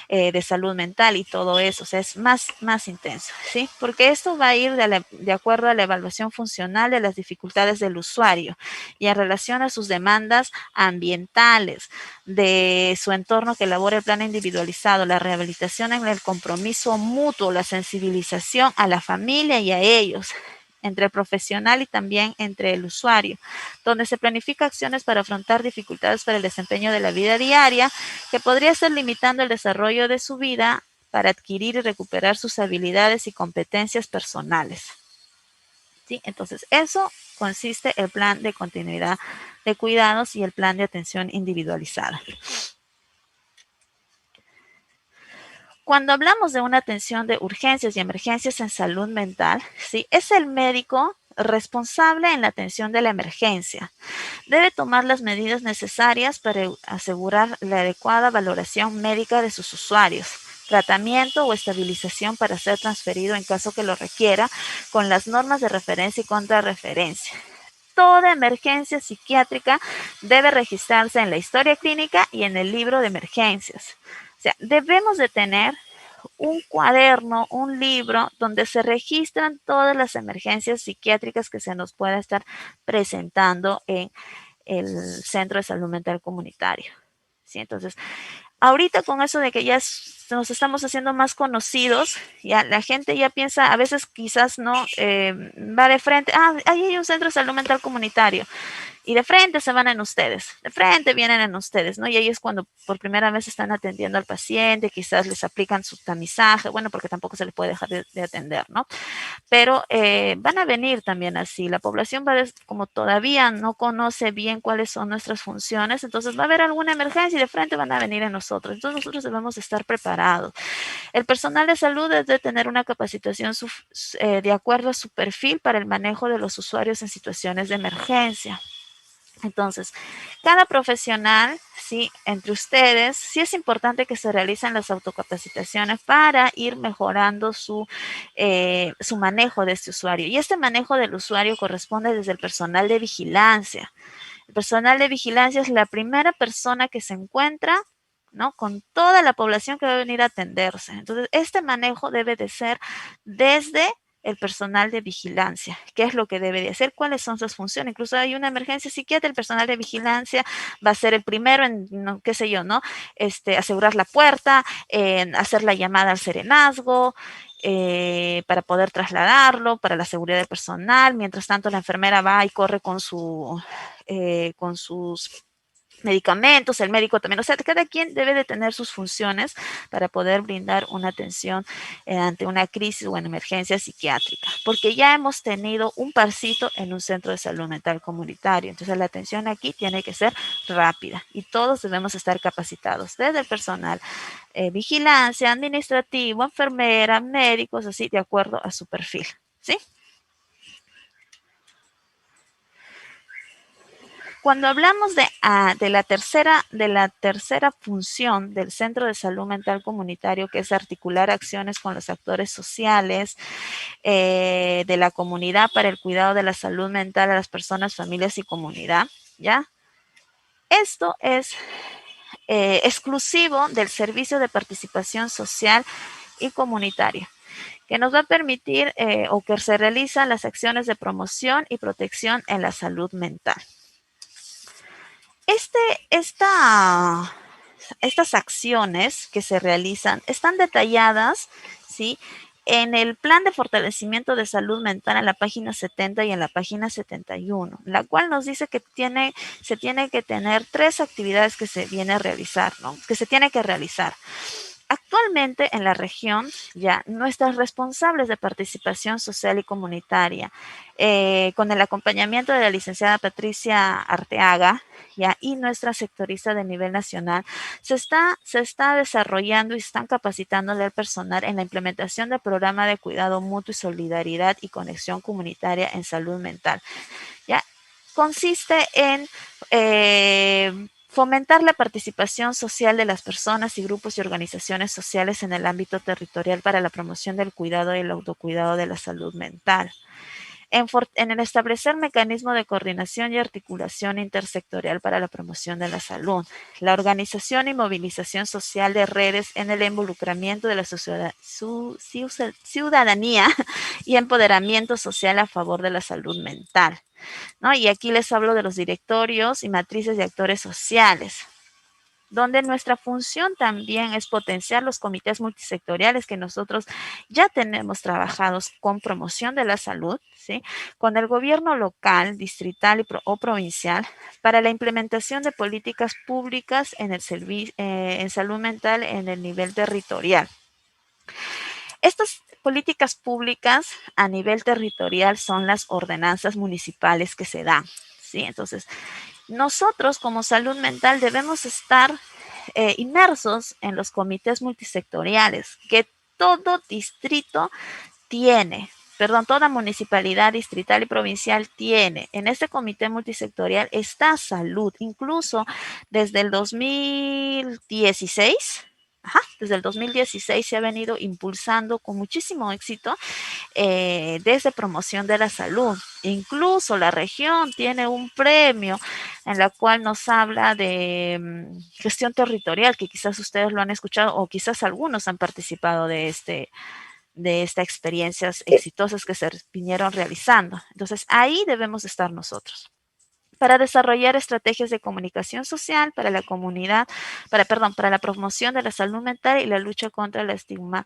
de salud mental y todo eso, o sea, es más intenso, ¿sí? Porque esto va a ir de acuerdo a la evaluación funcional de las dificultades del usuario y en relación a sus demandas ambientales, de su entorno que elabora el plan individualizado, la rehabilitación en el compromiso mutuo, la sensibilización a la familia y a ellos, entre el profesional y también entre el usuario, donde se planifica acciones para afrontar dificultades para el desempeño de la vida diaria, que podría estar limitando el desarrollo de su vida para adquirir y recuperar sus habilidades y competencias personales. ¿Sí? Entonces, eso consiste el plan de continuidad de cuidados y el plan de atención individualizada. Cuando hablamos de una atención de urgencias y emergencias en salud mental, ¿sí? Es el médico responsable en la atención de la emergencia. Debe tomar las medidas necesarias para asegurar la adecuada valoración médica de sus usuarios, tratamiento o estabilización para ser transferido en caso que lo requiera, con las normas de referencia y contrarreferencia. Toda emergencia psiquiátrica debe registrarse en la historia clínica y en el libro de emergencias. O sea, debemos de tener un cuaderno, un libro donde se registran todas las emergencias psiquiátricas que se nos pueda estar presentando en el Centro de Salud Mental Comunitario. ¿Sí? Entonces, ahorita con eso de que ya nos estamos haciendo más conocidos, ya la gente ya piensa, a veces quizás no, va de frente, ahí hay un centro de salud mental comunitario, y de frente se van en ustedes, de frente vienen en ustedes, ¿no? Y ahí es cuando por primera vez están atendiendo al paciente, quizás les aplican su tamizaje, bueno, porque tampoco se les puede dejar de atender, ¿no? Pero van a venir también así. La población como todavía no conoce bien cuáles son nuestras funciones, entonces va a haber alguna emergencia y de frente van a venir en nosotros. Entonces nosotros debemos estar preparados. El personal de salud debe tener una capacitación de acuerdo a su perfil para el manejo de los usuarios en situaciones de emergencia. Entonces, cada profesional, sí, entre ustedes, sí es importante que se realicen las autocapacitaciones para ir mejorando su manejo de este usuario. Y este manejo del usuario corresponde desde el personal de vigilancia. El personal de vigilancia es la primera persona que se encuentra, ¿no? Con toda la población que va a venir a atenderse. Entonces, este manejo debe de ser desde el personal de vigilancia, qué es lo que debe de hacer, cuáles son sus funciones. Incluso hay una emergencia psiquiátrica, el personal de vigilancia va a ser el primero en, no, qué sé yo, ¿no? Asegurar la puerta, hacer la llamada al serenazgo, para poder trasladarlo, para la seguridad del personal. Mientras tanto, la enfermera va y corre con sus medicamentos, el médico también, o sea, cada quien debe de tener sus funciones para poder brindar una atención ante una crisis o una emergencia psiquiátrica, porque ya hemos tenido un pasito en un centro de salud mental comunitario, entonces la atención aquí tiene que ser rápida y todos debemos estar capacitados, desde el personal, vigilancia, administrativo, enfermera, médicos, así, de acuerdo a su perfil, ¿sí? Cuando hablamos de la tercera función del Centro de Salud Mental Comunitario, que es articular acciones con los actores sociales de la comunidad para el cuidado de la salud mental a las personas, familias y comunidad, ¿ya? Esto es exclusivo del Servicio de Participación Social y Comunitaria, que nos va a permitir o que se realizan las acciones de promoción y protección en la salud mental. Estas acciones que se realizan están detalladas, ¿sí?, en el plan de fortalecimiento de salud mental en la página 70 y en la página 71, la cual nos dice que se tiene que tener 3 actividades que se viene a realizar, ¿no?, que se tiene que realizar. Actualmente en la región, ya nuestras responsables de participación social y comunitaria, con el acompañamiento de la licenciada Patricia Arteaga, ya, y nuestra sectorista de nivel nacional, se está desarrollando y están capacitando al personal en la implementación del programa de cuidado mutuo y solidaridad y conexión comunitaria en salud mental. Ya, consiste en fomentar la participación social de las personas y grupos y organizaciones sociales en el ámbito territorial para la promoción del cuidado y el autocuidado de la salud mental. en el establecer mecanismos de coordinación y articulación intersectorial para la promoción de la salud, la organización y movilización social de redes en el involucramiento de la ciudadanía y empoderamiento social a favor de la salud mental, ¿no? Y aquí les hablo de los directorios y matrices de actores sociales, donde nuestra función también es potenciar los comités multisectoriales que nosotros ya tenemos trabajados con promoción de la salud, ¿sí? Con el gobierno local, distrital o provincial para la implementación de políticas públicas en salud mental en el nivel territorial. Estas políticas públicas a nivel territorial son las ordenanzas municipales que se dan, ¿sí? Entonces, nosotros como salud mental debemos estar inmersos en los comités multisectoriales que todo distrito tiene, toda municipalidad distrital y provincial tiene. En este comité multisectorial está salud, incluso desde el 2016. Desde el 2016 se ha venido impulsando con muchísimo éxito desde promoción de la salud. Incluso la región tiene un premio en la cual nos habla de gestión territorial, que quizás ustedes lo han escuchado o quizás algunos han participado de estas experiencias exitosas que se vinieron realizando. Entonces, ahí debemos estar nosotros para desarrollar estrategias de comunicación social para la comunidad, para la promoción de la salud mental y la lucha contra el estigma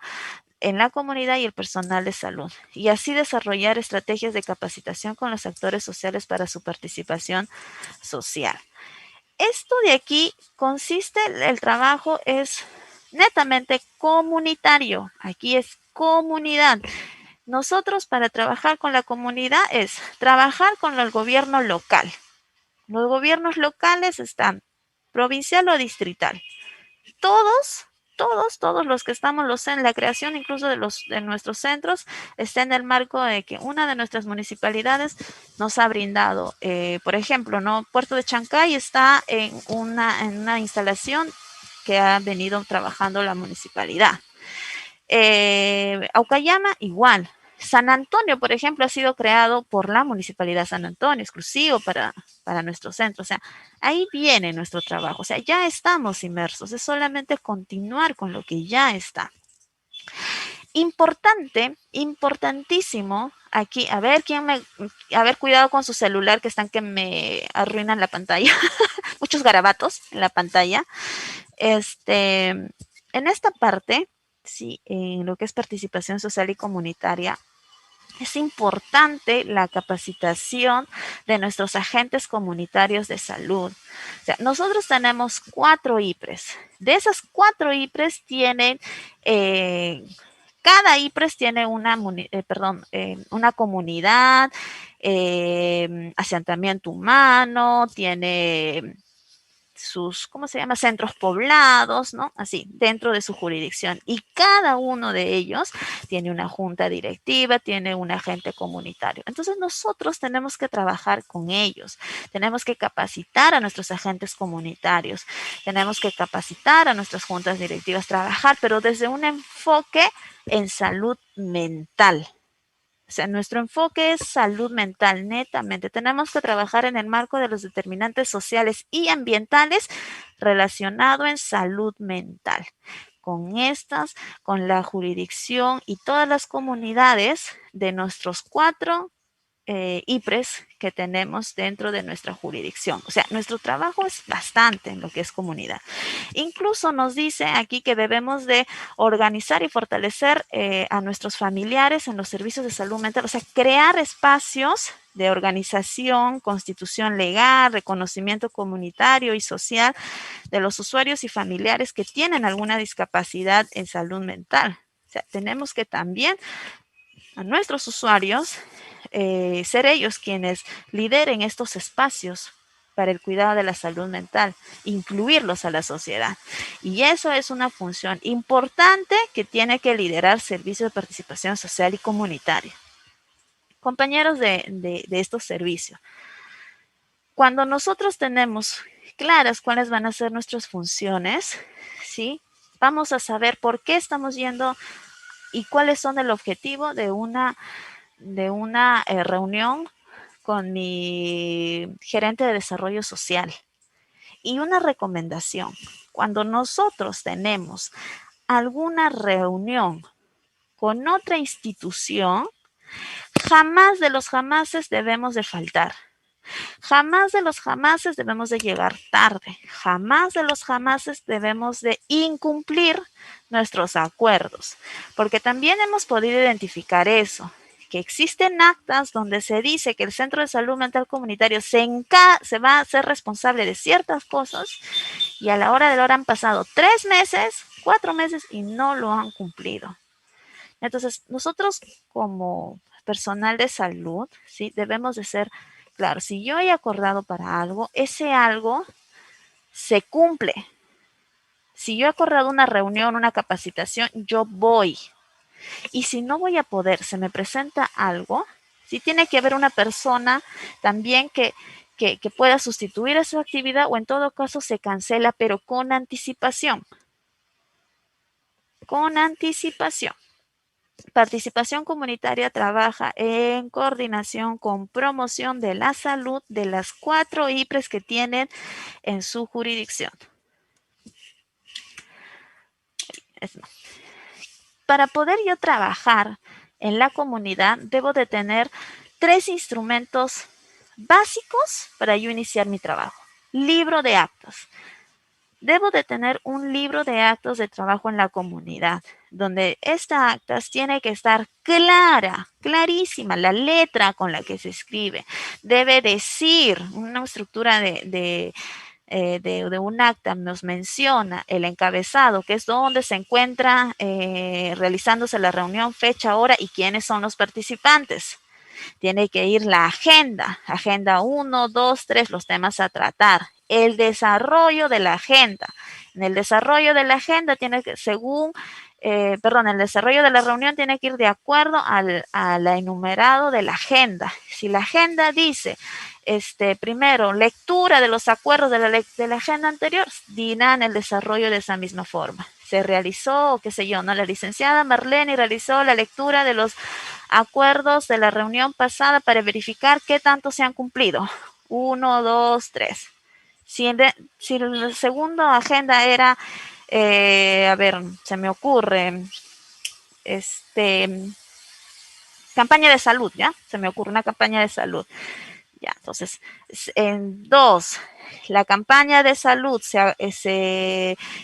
en la comunidad y el personal de salud, y así desarrollar estrategias de capacitación con los actores sociales para su participación social. Esto de aquí consiste, el trabajo es netamente comunitario, aquí es comunidad. Nosotros para trabajar con la comunidad es trabajar con el gobierno local. Los gobiernos locales están provincial o distrital. Todos los que estamos en la creación incluso de nuestros centros está en el marco de que una de nuestras municipalidades nos ha brindado, por ejemplo, ¿no? Puerto de Chancay está en una instalación que ha venido trabajando la municipalidad. Aucayama igual. San Antonio, por ejemplo, ha sido creado por la Municipalidad de San Antonio, exclusivo para nuestro centro. O sea, ahí viene nuestro trabajo. O sea, ya estamos inmersos. Es solamente continuar con lo que ya está. Importante, importantísimo. Aquí, a ver, cuidado con su celular que están que me arruinan la pantalla. Muchos garabatos en la pantalla. En esta parte, sí, en lo que es participación social y comunitaria, es importante la capacitación de nuestros agentes comunitarios de salud. O sea, nosotros tenemos 4 IPRES. De esas 4 IPRES tienen, cada IPRES tiene una comunidad, asentamiento humano, tiene sus, centros poblados, ¿no? Así, dentro de su jurisdicción. Y cada uno de ellos tiene una junta directiva, tiene un agente comunitario. Entonces nosotros tenemos que trabajar con ellos, tenemos que capacitar a nuestros agentes comunitarios, tenemos que capacitar a nuestras juntas directivas, trabajar, pero desde un enfoque en salud mental. O sea, nuestro enfoque es salud mental, netamente. Tenemos que trabajar en el marco de los determinantes sociales y ambientales relacionados en salud mental. Con la jurisdicción y todas las comunidades de nuestros 4 IPRES que tenemos dentro de nuestra jurisdicción. O sea, nuestro trabajo es bastante en lo que es comunidad. Incluso nos dice aquí que debemos de organizar y fortalecer a nuestros familiares en los servicios de salud mental, o sea, crear espacios de organización, constitución legal, reconocimiento comunitario y social de los usuarios y familiares que tienen alguna discapacidad en salud mental. O sea, tenemos que también a nuestros usuarios ser ellos quienes lideren estos espacios para el cuidado de la salud mental, incluirlos a la sociedad. Y eso es una función importante que tiene que liderar Servicio de Participación Social y Comunitaria. Compañeros de estos servicios, cuando nosotros tenemos claras cuáles van a ser nuestras funciones, ¿sí? Vamos a saber por qué estamos yendo y cuáles son el objetivo de una una reunión con mi gerente de desarrollo social. Y una recomendación, cuando nosotros tenemos alguna reunión con otra institución, jamás de los jamases debemos de faltar. Jamás de los jamases debemos de llegar tarde. Jamás de los jamases debemos de incumplir nuestros acuerdos. Porque también hemos podido identificar eso, que existen actas donde se dice que el Centro de Salud Mental Comunitario se va a ser responsable de ciertas cosas y a la hora de la hora han pasado 3 meses, 4 meses y no lo han cumplido. Entonces, nosotros como personal de salud, ¿sí? Debemos de ser, claro, si yo he acordado para algo, ese algo se cumple. Si yo he acordado una reunión, una capacitación, yo voy. Y si no voy a poder, se me presenta algo, sí tiene que haber una persona también que pueda sustituir esa actividad o en todo caso se cancela, pero con anticipación. Con anticipación. Participación Comunitaria trabaja en coordinación con promoción de la salud de las 4 IPRES que tienen en su jurisdicción. Para poder yo trabajar en la comunidad, debo de tener 3 instrumentos básicos para yo iniciar mi trabajo. Libro de actas. Debo de tener un libro de actos de trabajo en la comunidad, donde esta actas tiene que estar clara, clarísima, la letra con la que se escribe. Debe decir una estructura de un acta, nos menciona el encabezado, que es donde se encuentra realizándose la reunión, fecha, hora y quiénes son los participantes. Tiene que ir la agenda 1, 2, 3, los temas a tratar. El desarrollo de la agenda. En el desarrollo de la agenda tiene que, el desarrollo de la reunión tiene que ir de acuerdo al enumerado de la agenda. Si la agenda dice, primero, lectura de los acuerdos de la agenda anterior, dirán el desarrollo de esa misma forma. Se realizó, qué sé yo, ¿no? La licenciada Marlene realizó la lectura de los acuerdos de la reunión pasada para verificar qué tanto se han cumplido. 1, 2, 3. Si la segunda agenda era, se me ocurre, campaña de salud, ¿ya? Se me ocurre una campaña de salud. Ya, entonces, en 2, la campaña de salud,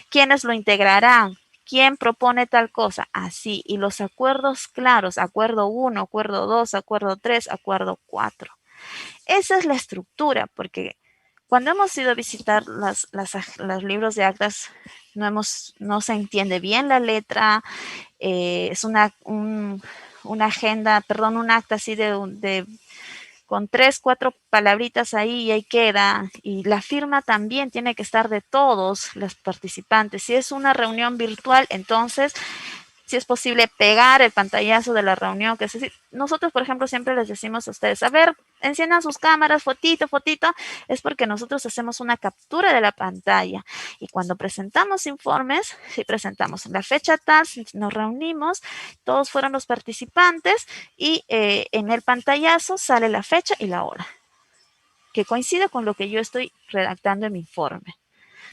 ¿quiénes lo integrarán? ¿Quién propone tal cosa? Así, y los acuerdos claros, acuerdo 1, acuerdo 2, acuerdo 3, acuerdo 4. Esa es la estructura, porque cuando hemos ido a visitar los libros de actas, no se entiende bien la letra, es una agenda, perdón, un acta así con 3, 4 palabritas ahí y ahí queda. Y la firma también tiene que estar de todos los participantes. Si es una reunión virtual, entonces, si es posible pegar el pantallazo de la reunión. Nosotros, por ejemplo, siempre les decimos a ustedes, a ver, enciendan sus cámaras, fotito, es porque nosotros hacemos una captura de la pantalla. Y cuando presentamos informes, si presentamos la fecha tal, nos reunimos, todos fueron los participantes y en el pantallazo sale la fecha y la hora, que coincide con lo que yo estoy redactando en mi informe.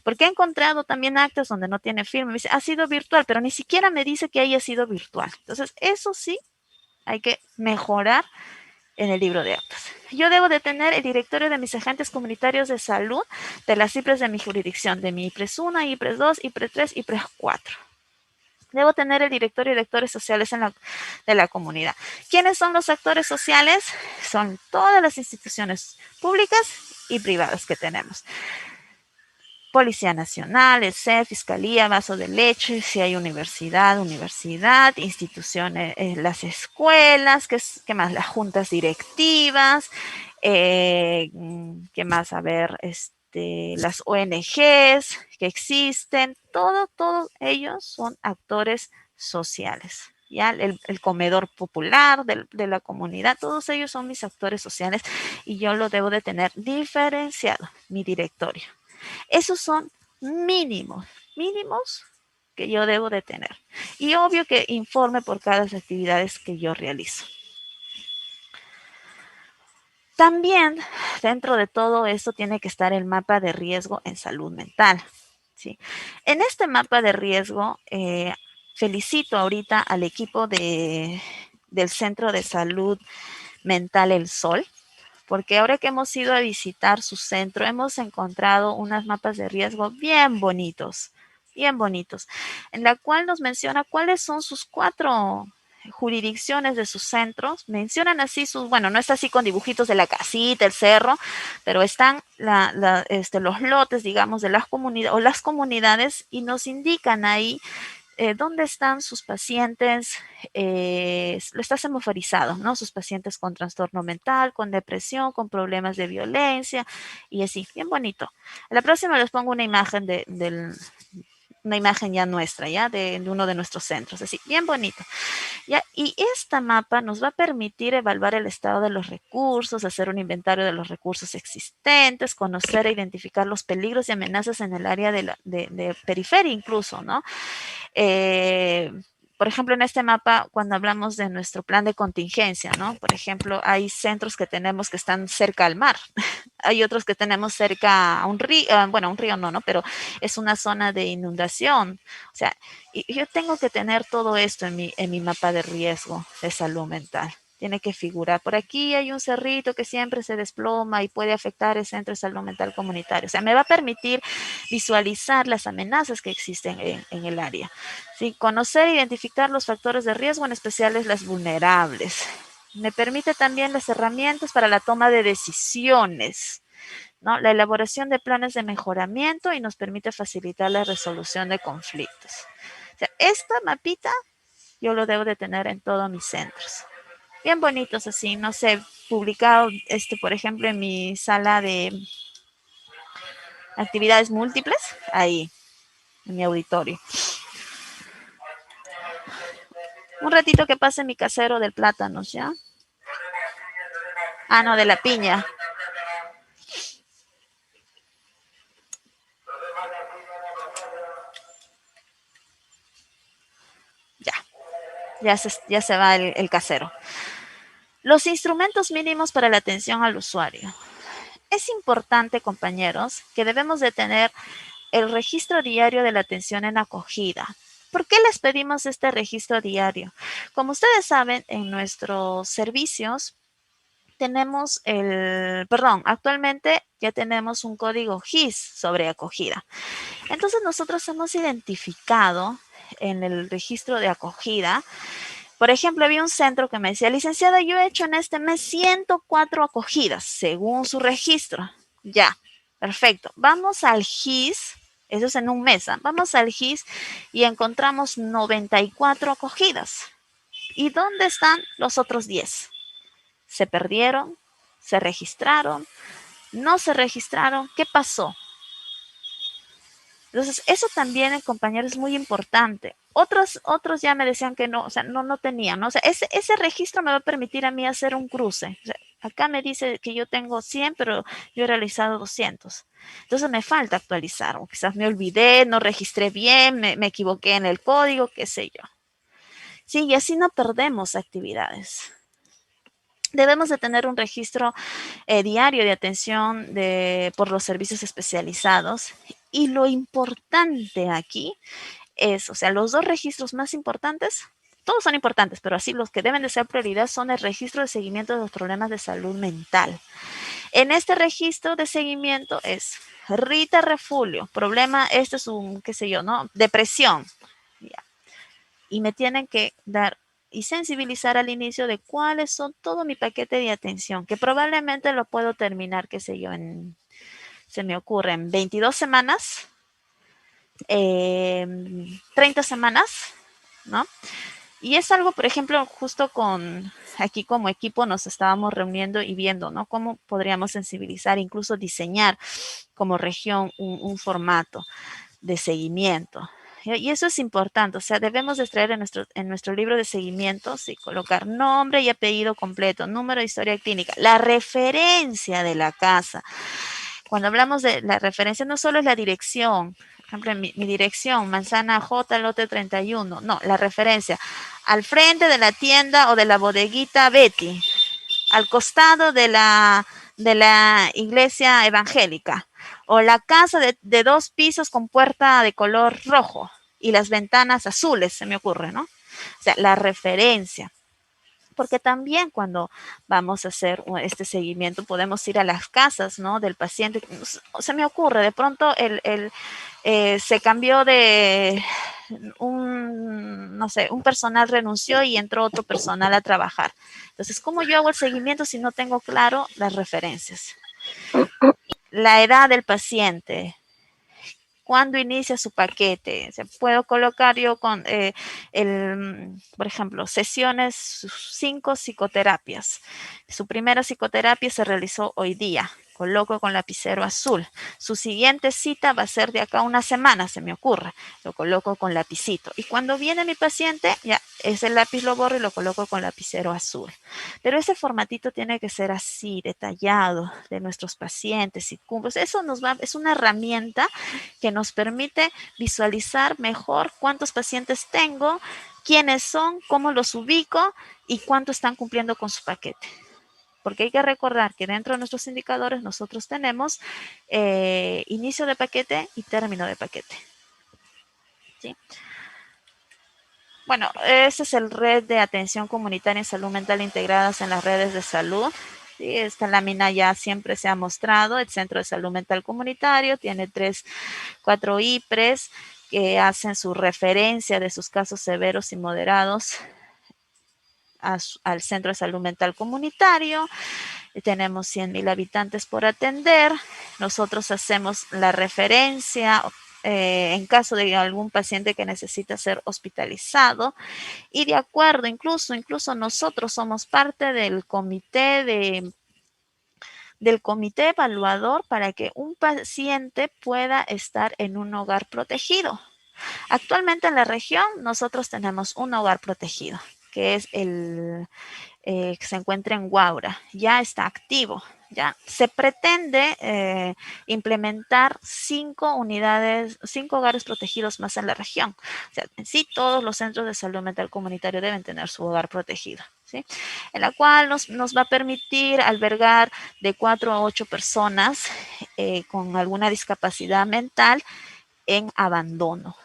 Porque he encontrado también actas donde no tiene firma. Me dice, ha sido virtual, pero ni siquiera me dice que haya sido virtual. Entonces, eso sí, hay que mejorar en el libro de actas. Yo debo de tener el directorio de mis agentes comunitarios de salud de las IPRES de mi jurisdicción, de mi IPRES 1, IPRES 2, IPRES 3, IPRES 4. Debo tener el directorio de actores sociales de la comunidad. ¿Quiénes son los actores sociales? Son todas las instituciones públicas y privadas que tenemos. Policía Nacional, el CEF, Fiscalía, Vaso de Leche, si hay universidad, instituciones, las escuelas, ¿qué más? Las juntas directivas, ¿qué más? A ver, las ONGs que existen, todos ellos son actores sociales. ¿Ya? El comedor popular de la comunidad, todos ellos son mis actores sociales y yo lo debo de tener diferenciado, mi directorio. Esos son mínimos que yo debo de tener. Y obvio que informe por cada actividades que yo realizo. También dentro de todo esto tiene que estar el mapa de riesgo en salud mental. ¿Sí? En este mapa de riesgo, felicito ahorita al equipo del Centro de Salud Mental El Sol, porque ahora que hemos ido a visitar su centro, hemos encontrado unos mapas de riesgo bien bonitos, en la cual nos menciona cuáles son sus 4 jurisdicciones de sus centros. Mencionan así sus, bueno, no está así con dibujitos de la casita, el cerro, pero están los lotes, digamos, de las comunidades o las comunidades, y nos indican ahí dónde están sus pacientes, lo está semaforizado, ¿no? Sus pacientes con trastorno mental, con depresión, con problemas de violencia, y así, bien bonito. A la próxima les pongo una imagen una imagen ya nuestra, ya de uno de nuestros centros, así, bien bonito. ¿Ya? Y esta mapa nos va a permitir evaluar el estado de los recursos, hacer un inventario de los recursos existentes, conocer e identificar los peligros y amenazas en el área de periferia incluso, ¿no? Por ejemplo, en este mapa, cuando hablamos de nuestro plan de contingencia, ¿no? Por ejemplo, hay centros que tenemos que están cerca al mar, hay otros que tenemos cerca a un río, bueno, un río no, ¿no? Pero es una zona de inundación. O sea, y yo tengo que tener todo esto en mi mapa de riesgo de salud mental. Tiene que figurar. Por aquí hay un cerrito que siempre se desploma y puede afectar el centro de salud mental comunitario. O sea, me va a permitir visualizar las amenazas que existen en el área. ¿Sí? Conocer e identificar los factores de riesgo, en especial las vulnerables. Me permite también las herramientas para la toma de decisiones, ¿no? La elaboración de planes de mejoramiento, y nos permite facilitar la resolución de conflictos. O sea, esta mapita yo lo debo de tener en todos mis centros. Bien bonitos así, no sé, publicado, por ejemplo, en mi sala de actividades múltiples, ahí, en mi auditorio. Un ratito que pase mi casero del plátano, ¿ya? Ah, no, de la piña. Ya se va el casero. Los instrumentos mínimos para la atención al usuario. Es importante, compañeros, que debemos de tener el registro diario de la atención en acogida. ¿Por qué les pedimos este registro diario? Como ustedes saben, en nuestros servicios tenemos actualmente ya tenemos un código GIS sobre acogida. Entonces nosotros hemos identificado en el registro de acogida, por ejemplo, había un centro que me decía, licenciada, yo he hecho en este mes 104 acogidas, según su registro. Ya, perfecto. Vamos al GIS, eso es en un mes, ¿eh? Vamos al GIS y encontramos 94 acogidas. ¿Y dónde están los otros 10? ¿Se perdieron? ¿Se registraron? ¿No se registraron? ¿Qué pasó? Entonces, eso también, compañeros, es muy importante. Otros ya me decían que no, o sea, no tenían, ¿no? O sea, ese registro me va a permitir a mí hacer un cruce. O sea, acá me dice que yo tengo 100, pero yo he realizado 200. Entonces me falta actualizar, o quizás me olvidé, no registré bien, me equivoqué en el código, qué sé yo. Sí, y así no perdemos actividades. Debemos de tener un registro diario de atención por los servicios especializados. Y lo importante aquí es, o sea, los 2 registros más importantes, todos son importantes, pero así los que deben de ser prioridad son el registro de seguimiento de los problemas de salud mental. En este registro de seguimiento es Rita Refulio, problema, este es un, qué sé yo, ¿no? Depresión. Ya. Y me tienen que dar y sensibilizar al inicio de cuáles son todo mi paquete de atención, que probablemente lo puedo terminar, qué sé yo, se me ocurre, en 22 semanas, 30 semanas, ¿no? Y es algo, por ejemplo, justo aquí como equipo nos estábamos reuniendo y viendo, ¿no? Cómo podríamos sensibilizar, incluso diseñar como región un formato de seguimiento. Y eso es importante, o sea, debemos de extraer en nuestro libro de seguimiento, sí, colocar nombre y apellido completo, número de historia clínica, la referencia de la casa. Cuando hablamos de la referencia, no solo es la dirección, por ejemplo, mi dirección, Manzana J, lote 31, no, la referencia, al frente de la tienda o de la bodeguita Betty, al costado de la iglesia evangélica, o la casa de 2 pisos con puerta de color rojo y las ventanas azules, se me ocurre, ¿no? O sea, la referencia. Porque también cuando vamos a hacer este seguimiento podemos ir a las casas, ¿no?, del paciente. Se me ocurre, de pronto se cambió de no sé, un personal renunció y entró otro personal a trabajar. Entonces, ¿cómo yo hago el seguimiento si no tengo claro las referencias? La edad del paciente, cuándo inicia su paquete. O sea, puedo colocar yo con, por ejemplo, sesiones, 5 psicoterapias. Su primera psicoterapia se realizó hoy día. Coloco con lapicero azul. Su siguiente cita va a ser de acá a una semana, se me ocurre. Lo coloco con lapicito. Y cuando viene mi paciente, ya ese lápiz lo borro y lo coloco con lapicero azul. Pero ese formatito tiene que ser así, detallado, de nuestros pacientes y cumbres. Eso es una herramienta que nos permite visualizar mejor cuántos pacientes tengo, quiénes son, cómo los ubico y cuánto están cumpliendo con su paquete. Porque hay que recordar que dentro de nuestros indicadores nosotros tenemos inicio de paquete y término de paquete. ¿Sí? Bueno, ese es el red de atención comunitaria en salud mental integradas en las redes de salud. Sí, esta lámina ya siempre se ha mostrado. El Centro de Salud Mental Comunitario tiene 4 IPRES que hacen su referencia de sus casos severos y moderados al Centro de Salud Mental Comunitario. Tenemos 100,000 habitantes por atender. Nosotros hacemos la referencia en caso de algún paciente que necesita ser hospitalizado. Y de acuerdo, incluso nosotros somos parte del comité evaluador para que un paciente pueda estar en un hogar protegido. Actualmente en la región nosotros tenemos un hogar protegido, que es que se encuentra en Huaura. Ya está activo. Ya se pretende implementar 5 hogares protegidos más en la región. O sea, en sí todos los centros de salud mental comunitario deben tener su hogar protegido, ¿sí? En la cual nos va a permitir albergar de 4 a 8 personas con alguna discapacidad mental en abandono,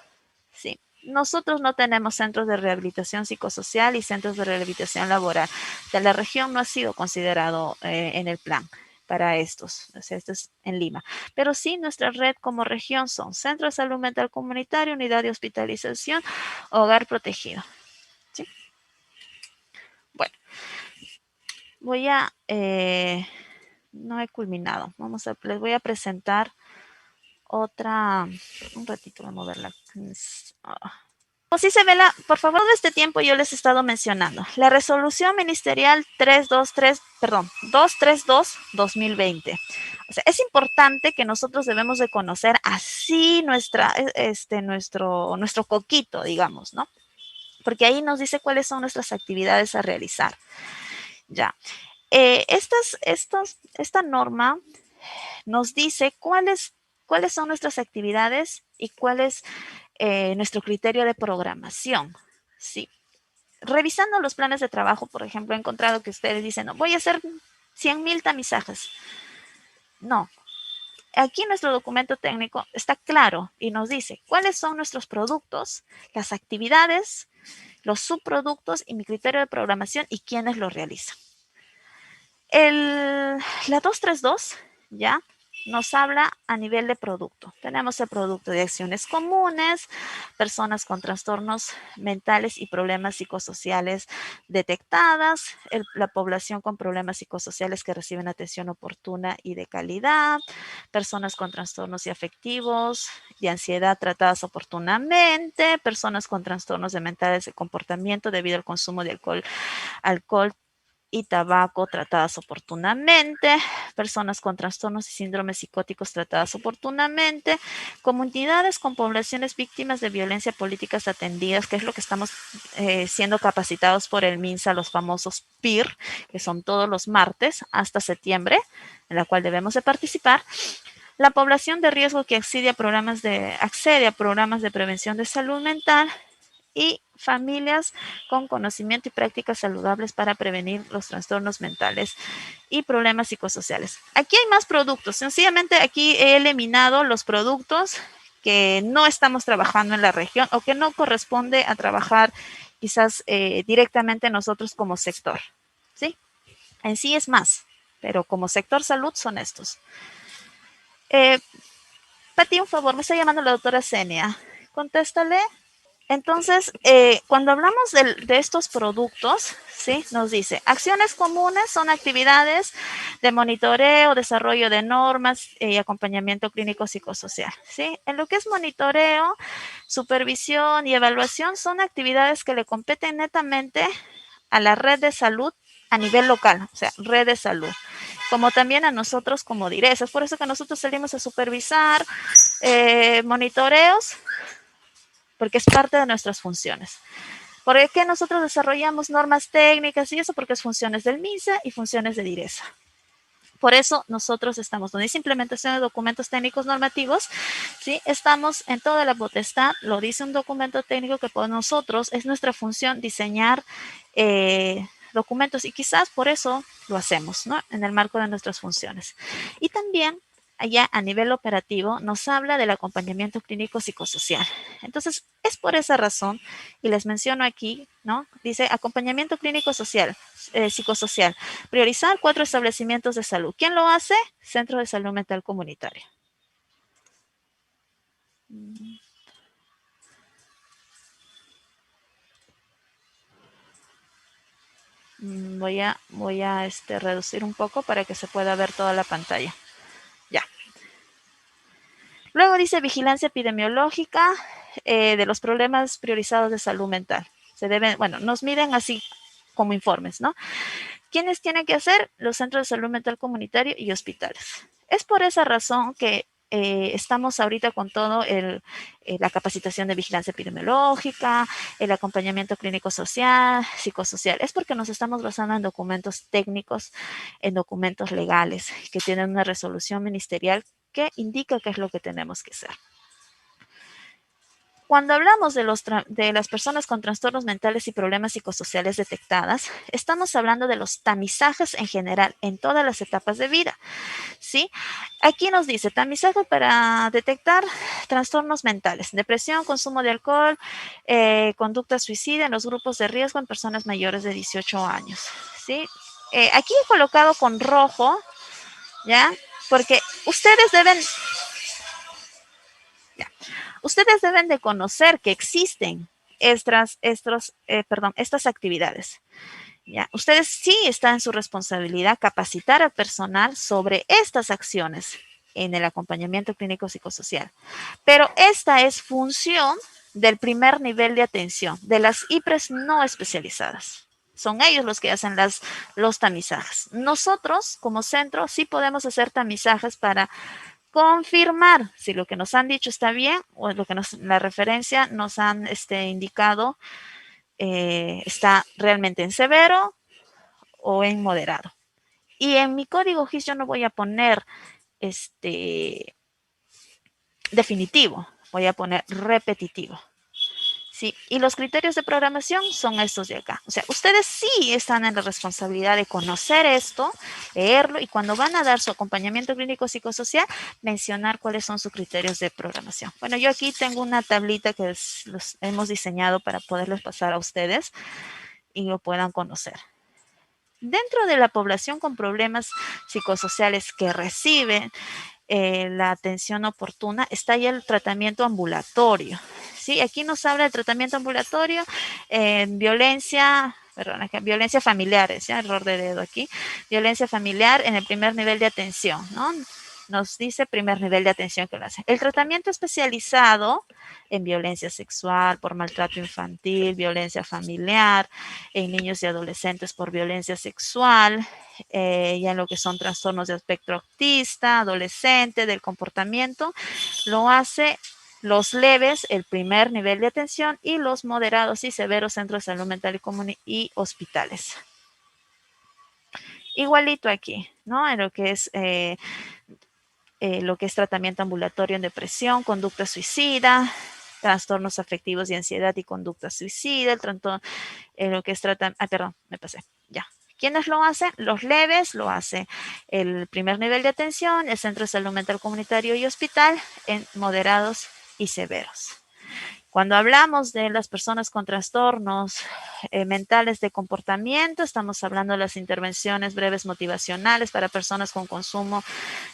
¿sí? Nosotros no tenemos centros de rehabilitación psicosocial y centros de rehabilitación laboral. O sea, la región no ha sido considerado en el plan para estos. O sea, esto es en Lima. Pero sí, nuestra red como región son Centro de Salud Mental Comunitario, Unidad de Hospitalización, Hogar Protegido. ¿Sí? Bueno, no he culminado. Les voy a presentar otra. Un ratito, voy a moverla. Sí se ve por favor, todo este tiempo yo les he estado mencionando la resolución ministerial 232-2020. O sea, es importante que nosotros debemos de conocer así nuestro coquito, digamos, ¿no? Porque ahí nos dice cuáles son nuestras actividades a realizar. Ya. Esta norma nos dice cuáles son nuestras actividades y cuál es nuestro criterio de programación. Sí. Revisando los planes de trabajo, por ejemplo, he encontrado que ustedes dicen, no, voy a hacer 100,000 tamizajes. No. Aquí nuestro documento técnico está claro y nos dice cuáles son nuestros productos, las actividades, los subproductos y mi criterio de programación y quiénes lo realizan. La 232 ya nos habla a nivel de producto. Tenemos el producto de acciones comunes, personas con trastornos mentales y problemas psicosociales detectadas, la población con problemas psicosociales que reciben atención oportuna y de calidad, personas con trastornos y afectivos de ansiedad tratadas oportunamente, personas con trastornos de mentales de comportamiento debido al consumo de alcohol y tabaco tratadas oportunamente, personas con trastornos y síndromes psicóticos tratadas oportunamente, comunidades con poblaciones víctimas de violencia políticas atendidas, que es lo que estamos siendo capacitados por el MINSA, los famosos PIR, que son todos los martes hasta septiembre, en la cual debemos de participar. La población de riesgo que accede a programas de prevención de salud mental y familias con conocimiento y prácticas saludables para prevenir los trastornos mentales y problemas psicosociales. Aquí hay más productos. Sencillamente aquí he eliminado los productos que no estamos trabajando en la región o que no corresponde a trabajar quizás directamente nosotros como sector. ¿Sí? En sí es más, pero como sector salud son estos. Pati, un favor, me está llamando la doctora Zenia. Contéstale. Entonces, cuando hablamos de estos productos, ¿sí? Nos dice, acciones comunes son actividades de monitoreo, desarrollo de normas y acompañamiento clínico psicosocial, ¿sí? En lo que es monitoreo, supervisión y evaluación son actividades que le competen netamente a la red de salud a nivel local, o sea, red de salud, como también a nosotros como DIRESA. Es por eso que nosotros salimos a supervisar monitoreos, porque es parte de nuestras funciones. ¿Por qué nosotros desarrollamos normas técnicas y eso? Porque es funciones del MINSA y funciones de DIRESA. Por eso nosotros estamos, donde dice implementación de documentos técnicos normativos, ¿sí? Estamos en toda la potestad, lo dice un documento técnico que por nosotros es nuestra función diseñar documentos y quizás por eso lo hacemos, ¿no? En el marco de nuestras funciones. Y también allá a nivel operativo nos habla del acompañamiento clínico psicosocial. Entonces, es por esa razón, y les menciono aquí, ¿no? Dice acompañamiento clínico social, psicosocial. Priorizar 4 establecimientos de salud. ¿Quién lo hace? Centro de Salud Mental Comunitaria. Voy a reducir un poco para que se pueda ver toda la pantalla. Ya. Luego dice vigilancia epidemiológica de los problemas priorizados de salud mental. Se deben, bueno, nos miden así como informes, ¿no? ¿Quiénes tienen que hacer? Los centros de salud mental comunitario y hospitales. Es por esa razón que estamos ahorita con todo la capacitación de vigilancia epidemiológica, el acompañamiento clínico social, psicosocial. Es porque nos estamos basando en documentos técnicos, en documentos legales que tienen una resolución ministerial que indica qué es lo que tenemos que hacer. Cuando hablamos de las personas con trastornos mentales y problemas psicosociales detectadas, estamos hablando de los tamizajes en general, en todas las etapas de vida, ¿sí? Aquí nos dice tamizaje para detectar trastornos mentales, depresión, consumo de alcohol, conducta suicida en los grupos de riesgo en personas mayores de 18 años, ¿sí? Aquí he colocado con rojo, ¿ya? Porque ustedes deben... Ya. Ustedes deben de conocer que existen estas actividades. ¿Ya? Ustedes sí están en su responsabilidad capacitar al personal sobre estas acciones en el acompañamiento clínico psicosocial. Pero esta es función del primer nivel de atención, de las IPRES no especializadas. Son ellos los que hacen los tamizajes. Nosotros, como centro, sí podemos hacer tamizajes para confirmar si lo que nos han dicho está bien o lo que la referencia nos han indicado está realmente en severo o en moderado. Y en mi código GIS yo no voy a poner definitivo, voy a poner repetitivo. ¿Sí? Y los criterios de programación son estos de acá. O sea, ustedes sí están en la responsabilidad de conocer esto, leerlo y cuando van a dar su acompañamiento clínico psicosocial, mencionar cuáles son sus criterios de programación. Bueno, yo aquí tengo una tablita que los hemos diseñado para poderles pasar a ustedes y lo puedan conocer. Dentro de la población con problemas psicosociales que reciben la atención oportuna, está ya el tratamiento ambulatorio. ¿Sí? Aquí nos habla del tratamiento ambulatorio en violencia familiar, ¿ya? Error de dedo aquí. Violencia familiar en el primer nivel de atención, ¿no? Nos dice primer nivel de atención que lo hace. El tratamiento especializado en violencia sexual, por maltrato infantil, violencia familiar, en niños y adolescentes por violencia sexual, ya en lo que son trastornos de espectro autista, adolescente, del comportamiento, lo hace los leves, el primer nivel de atención, y los moderados y severos centros de salud mental y hospitales. Igualito aquí, ¿no? En lo que es tratamiento ambulatorio en depresión, conducta suicida, trastornos afectivos y ansiedad y conducta suicida, el trastorno, lo que es perdón, me pasé, ya. ¿Quiénes lo hacen? Los leves lo hace el primer nivel de atención, el Centro de Salud Mental Comunitario y Hospital, en moderados y severos. Cuando hablamos de las personas con trastornos mentales de comportamiento, estamos hablando de las intervenciones breves motivacionales para personas con consumo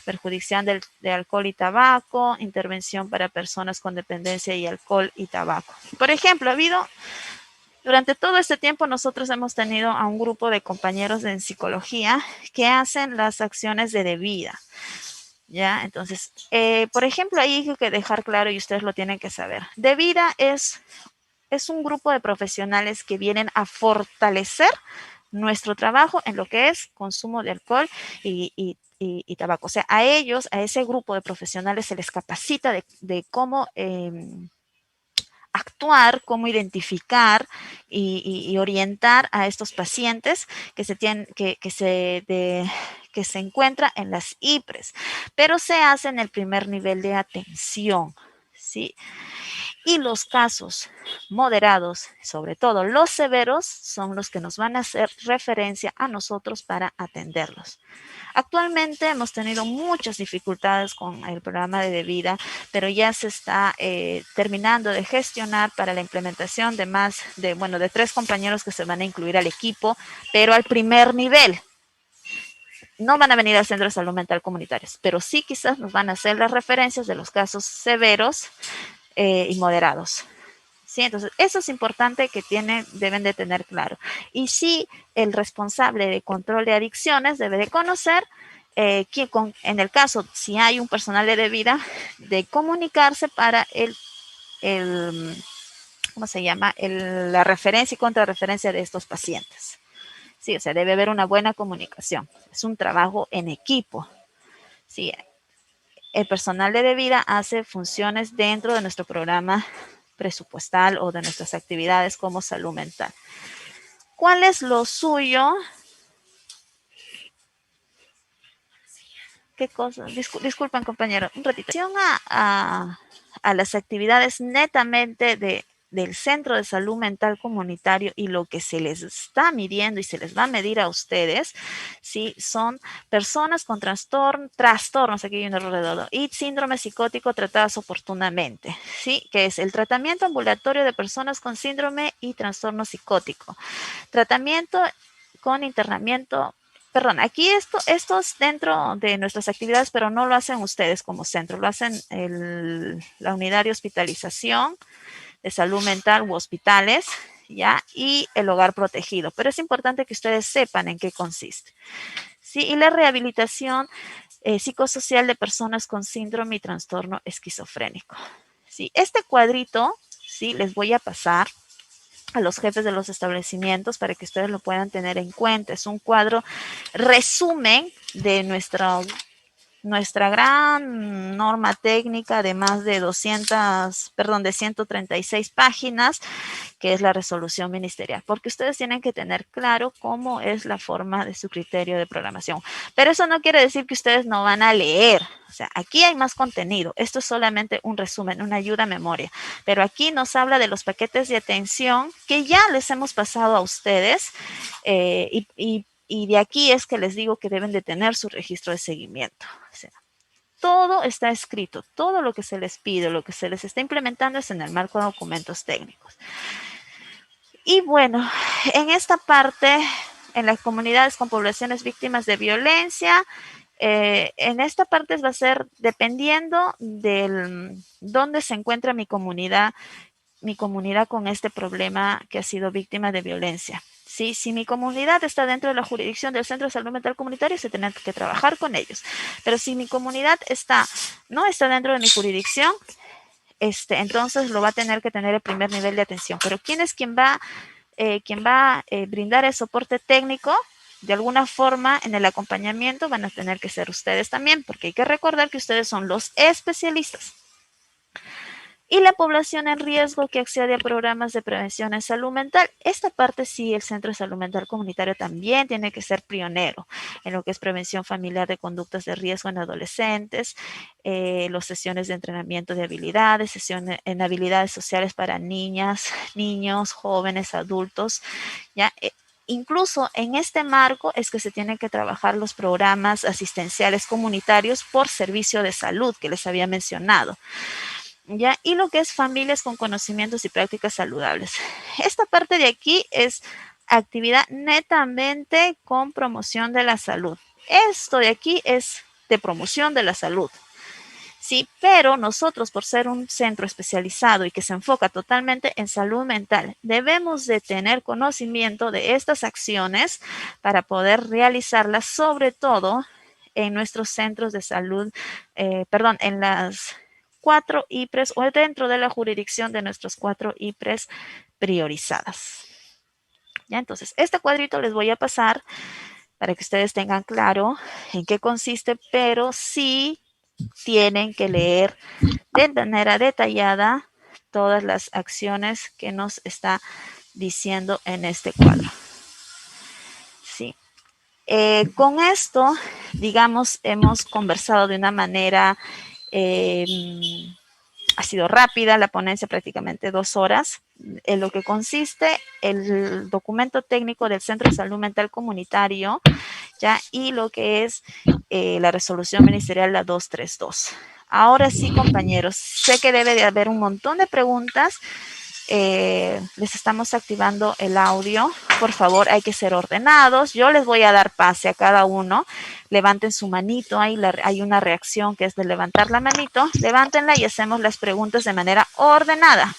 perjudicial de alcohol y tabaco, intervención para personas con dependencia y alcohol y tabaco. Por ejemplo, durante todo este tiempo nosotros hemos tenido a un grupo de compañeros en psicología que hacen las acciones de debida. ¿Ya? Entonces, por ejemplo, ahí hay que dejar claro y ustedes lo tienen que saber. Debida es un grupo de profesionales que vienen a fortalecer nuestro trabajo en lo que es consumo de alcohol y tabaco. O sea, a ellos, a ese grupo de profesionales se les capacita de cómo actuar, cómo identificar y orientar a estos pacientes que se encuentran en las IPRES, pero se hace en el primer nivel de atención, ¿sí? Y los casos moderados, sobre todo los severos, son los que nos van a hacer referencia a nosotros para atenderlos. Actualmente hemos tenido muchas dificultades con el programa de Debida, pero ya se está terminando de gestionar para la implementación de 3 compañeros que se van a incluir al equipo, pero al primer nivel. No van a venir al Centro de Salud Mental Comunitarios, pero sí quizás nos van a hacer las referencias de los casos severos y moderados. ¿Sí? Entonces, eso es importante que deben de tener claro. Y sí, el responsable de control de adicciones debe de conocer en el caso, si hay un personal de debida, de comunicarse para ¿cómo se llama? La referencia y contrarreferencia de estos pacientes. Sí, o sea, debe haber una buena comunicación. Es un trabajo en equipo. Sí, el personal de debida hace funciones dentro de nuestro programa presupuestal o de nuestras actividades como salud mental. ¿Cuál es lo suyo? ¿Qué cosa? Disculpen, compañero, un ratito. En relación a las actividades netamente del Centro de Salud Mental Comunitario y lo que se les está midiendo y se les va a medir a ustedes, ¿sí? Son personas con trastornos, aquí hay un error redondo, y síndrome psicótico tratadas oportunamente, ¿sí? Que es el tratamiento ambulatorio de personas con síndrome y trastorno psicótico. Tratamiento con internamiento. Perdón, aquí esto es dentro de nuestras actividades, pero no lo hacen ustedes como centro, lo hacen la unidad de hospitalización de salud mental u hospitales, ¿ya? Y el hogar protegido. Pero es importante que ustedes sepan en qué consiste. ¿Sí? Y la rehabilitación psicosocial de personas con síndrome y trastorno esquizofrénico. ¿Sí? Este cuadrito, ¿sí? Les voy a pasar a los jefes de los establecimientos para que ustedes lo puedan tener en cuenta. Es un cuadro resumen de nuestra gran norma técnica de más de 136 páginas, que es la resolución ministerial, porque ustedes tienen que tener claro cómo es la forma de su criterio de programación. Pero eso no quiere decir que ustedes no van a leer. O sea, aquí hay más contenido. Esto es solamente un resumen, una ayuda a memoria. Pero aquí nos habla de los paquetes de atención que ya les hemos pasado a ustedes y de aquí es que les digo que deben de tener su registro de seguimiento. O sea, todo está escrito, todo lo que se les pide, lo que se les está implementando es en el marco de documentos técnicos. Y bueno, en esta parte, en las comunidades con poblaciones víctimas de violencia, en esta parte va a ser dependiendo de dónde se encuentra mi comunidad con este problema que ha sido víctima de violencia. ¿Sí? Si mi comunidad está dentro de la jurisdicción del Centro de Salud Mental Comunitario, se tiene que trabajar con ellos. Pero si mi comunidad no está dentro de mi jurisdicción, entonces lo va a tener que tener el primer nivel de atención. Pero ¿quién es quien va a brindar el soporte técnico? De alguna forma, en el acompañamiento van a tener que ser ustedes también, porque hay que recordar que ustedes son los especialistas. Y la población en riesgo que accede a programas de prevención en salud mental. Esta parte sí, el Centro de Salud Mental Comunitario también tiene que ser pionero en lo que es prevención familiar de conductas de riesgo en adolescentes, las sesiones de entrenamiento de habilidades, sesiones en habilidades sociales para niñas, niños, jóvenes, adultos, ¿ya? Incluso en este marco es que se tienen que trabajar los programas asistenciales comunitarios por servicio de salud que les había mencionado. ¿Ya? Y lo que es familias con conocimientos y prácticas saludables. Esta parte de aquí es actividad netamente con promoción de la salud. Esto de aquí es de promoción de la salud. Sí, pero nosotros, por ser un centro especializado y que se enfoca totalmente en salud mental, debemos de tener conocimiento de estas acciones para poder realizarlas, sobre todo en nuestros centros de salud, en las 4 IPRES o dentro de la jurisdicción de nuestros 4 IPRES priorizadas. ¿Ya? Entonces, este cuadrito les voy a pasar para que ustedes tengan claro en qué consiste, pero sí tienen que leer de manera detallada todas las acciones que nos está diciendo en este cuadro. Sí. Con esto, digamos, hemos conversado de una manera, ha sido rápida, la ponencia prácticamente 2 horas, en lo que consiste el documento técnico del Centro de Salud Mental Comunitario, ¿ya? Y lo que es la resolución ministerial la 232. Ahora sí, compañeros, sé que debe de haber un montón de preguntas. Les estamos activando el audio. Por favor, hay que ser ordenados. Yo les voy a dar pase a cada uno. Levanten su manito. Hay una reacción que es de levantar la manito. Levántenla y hacemos las preguntas de manera ordenada.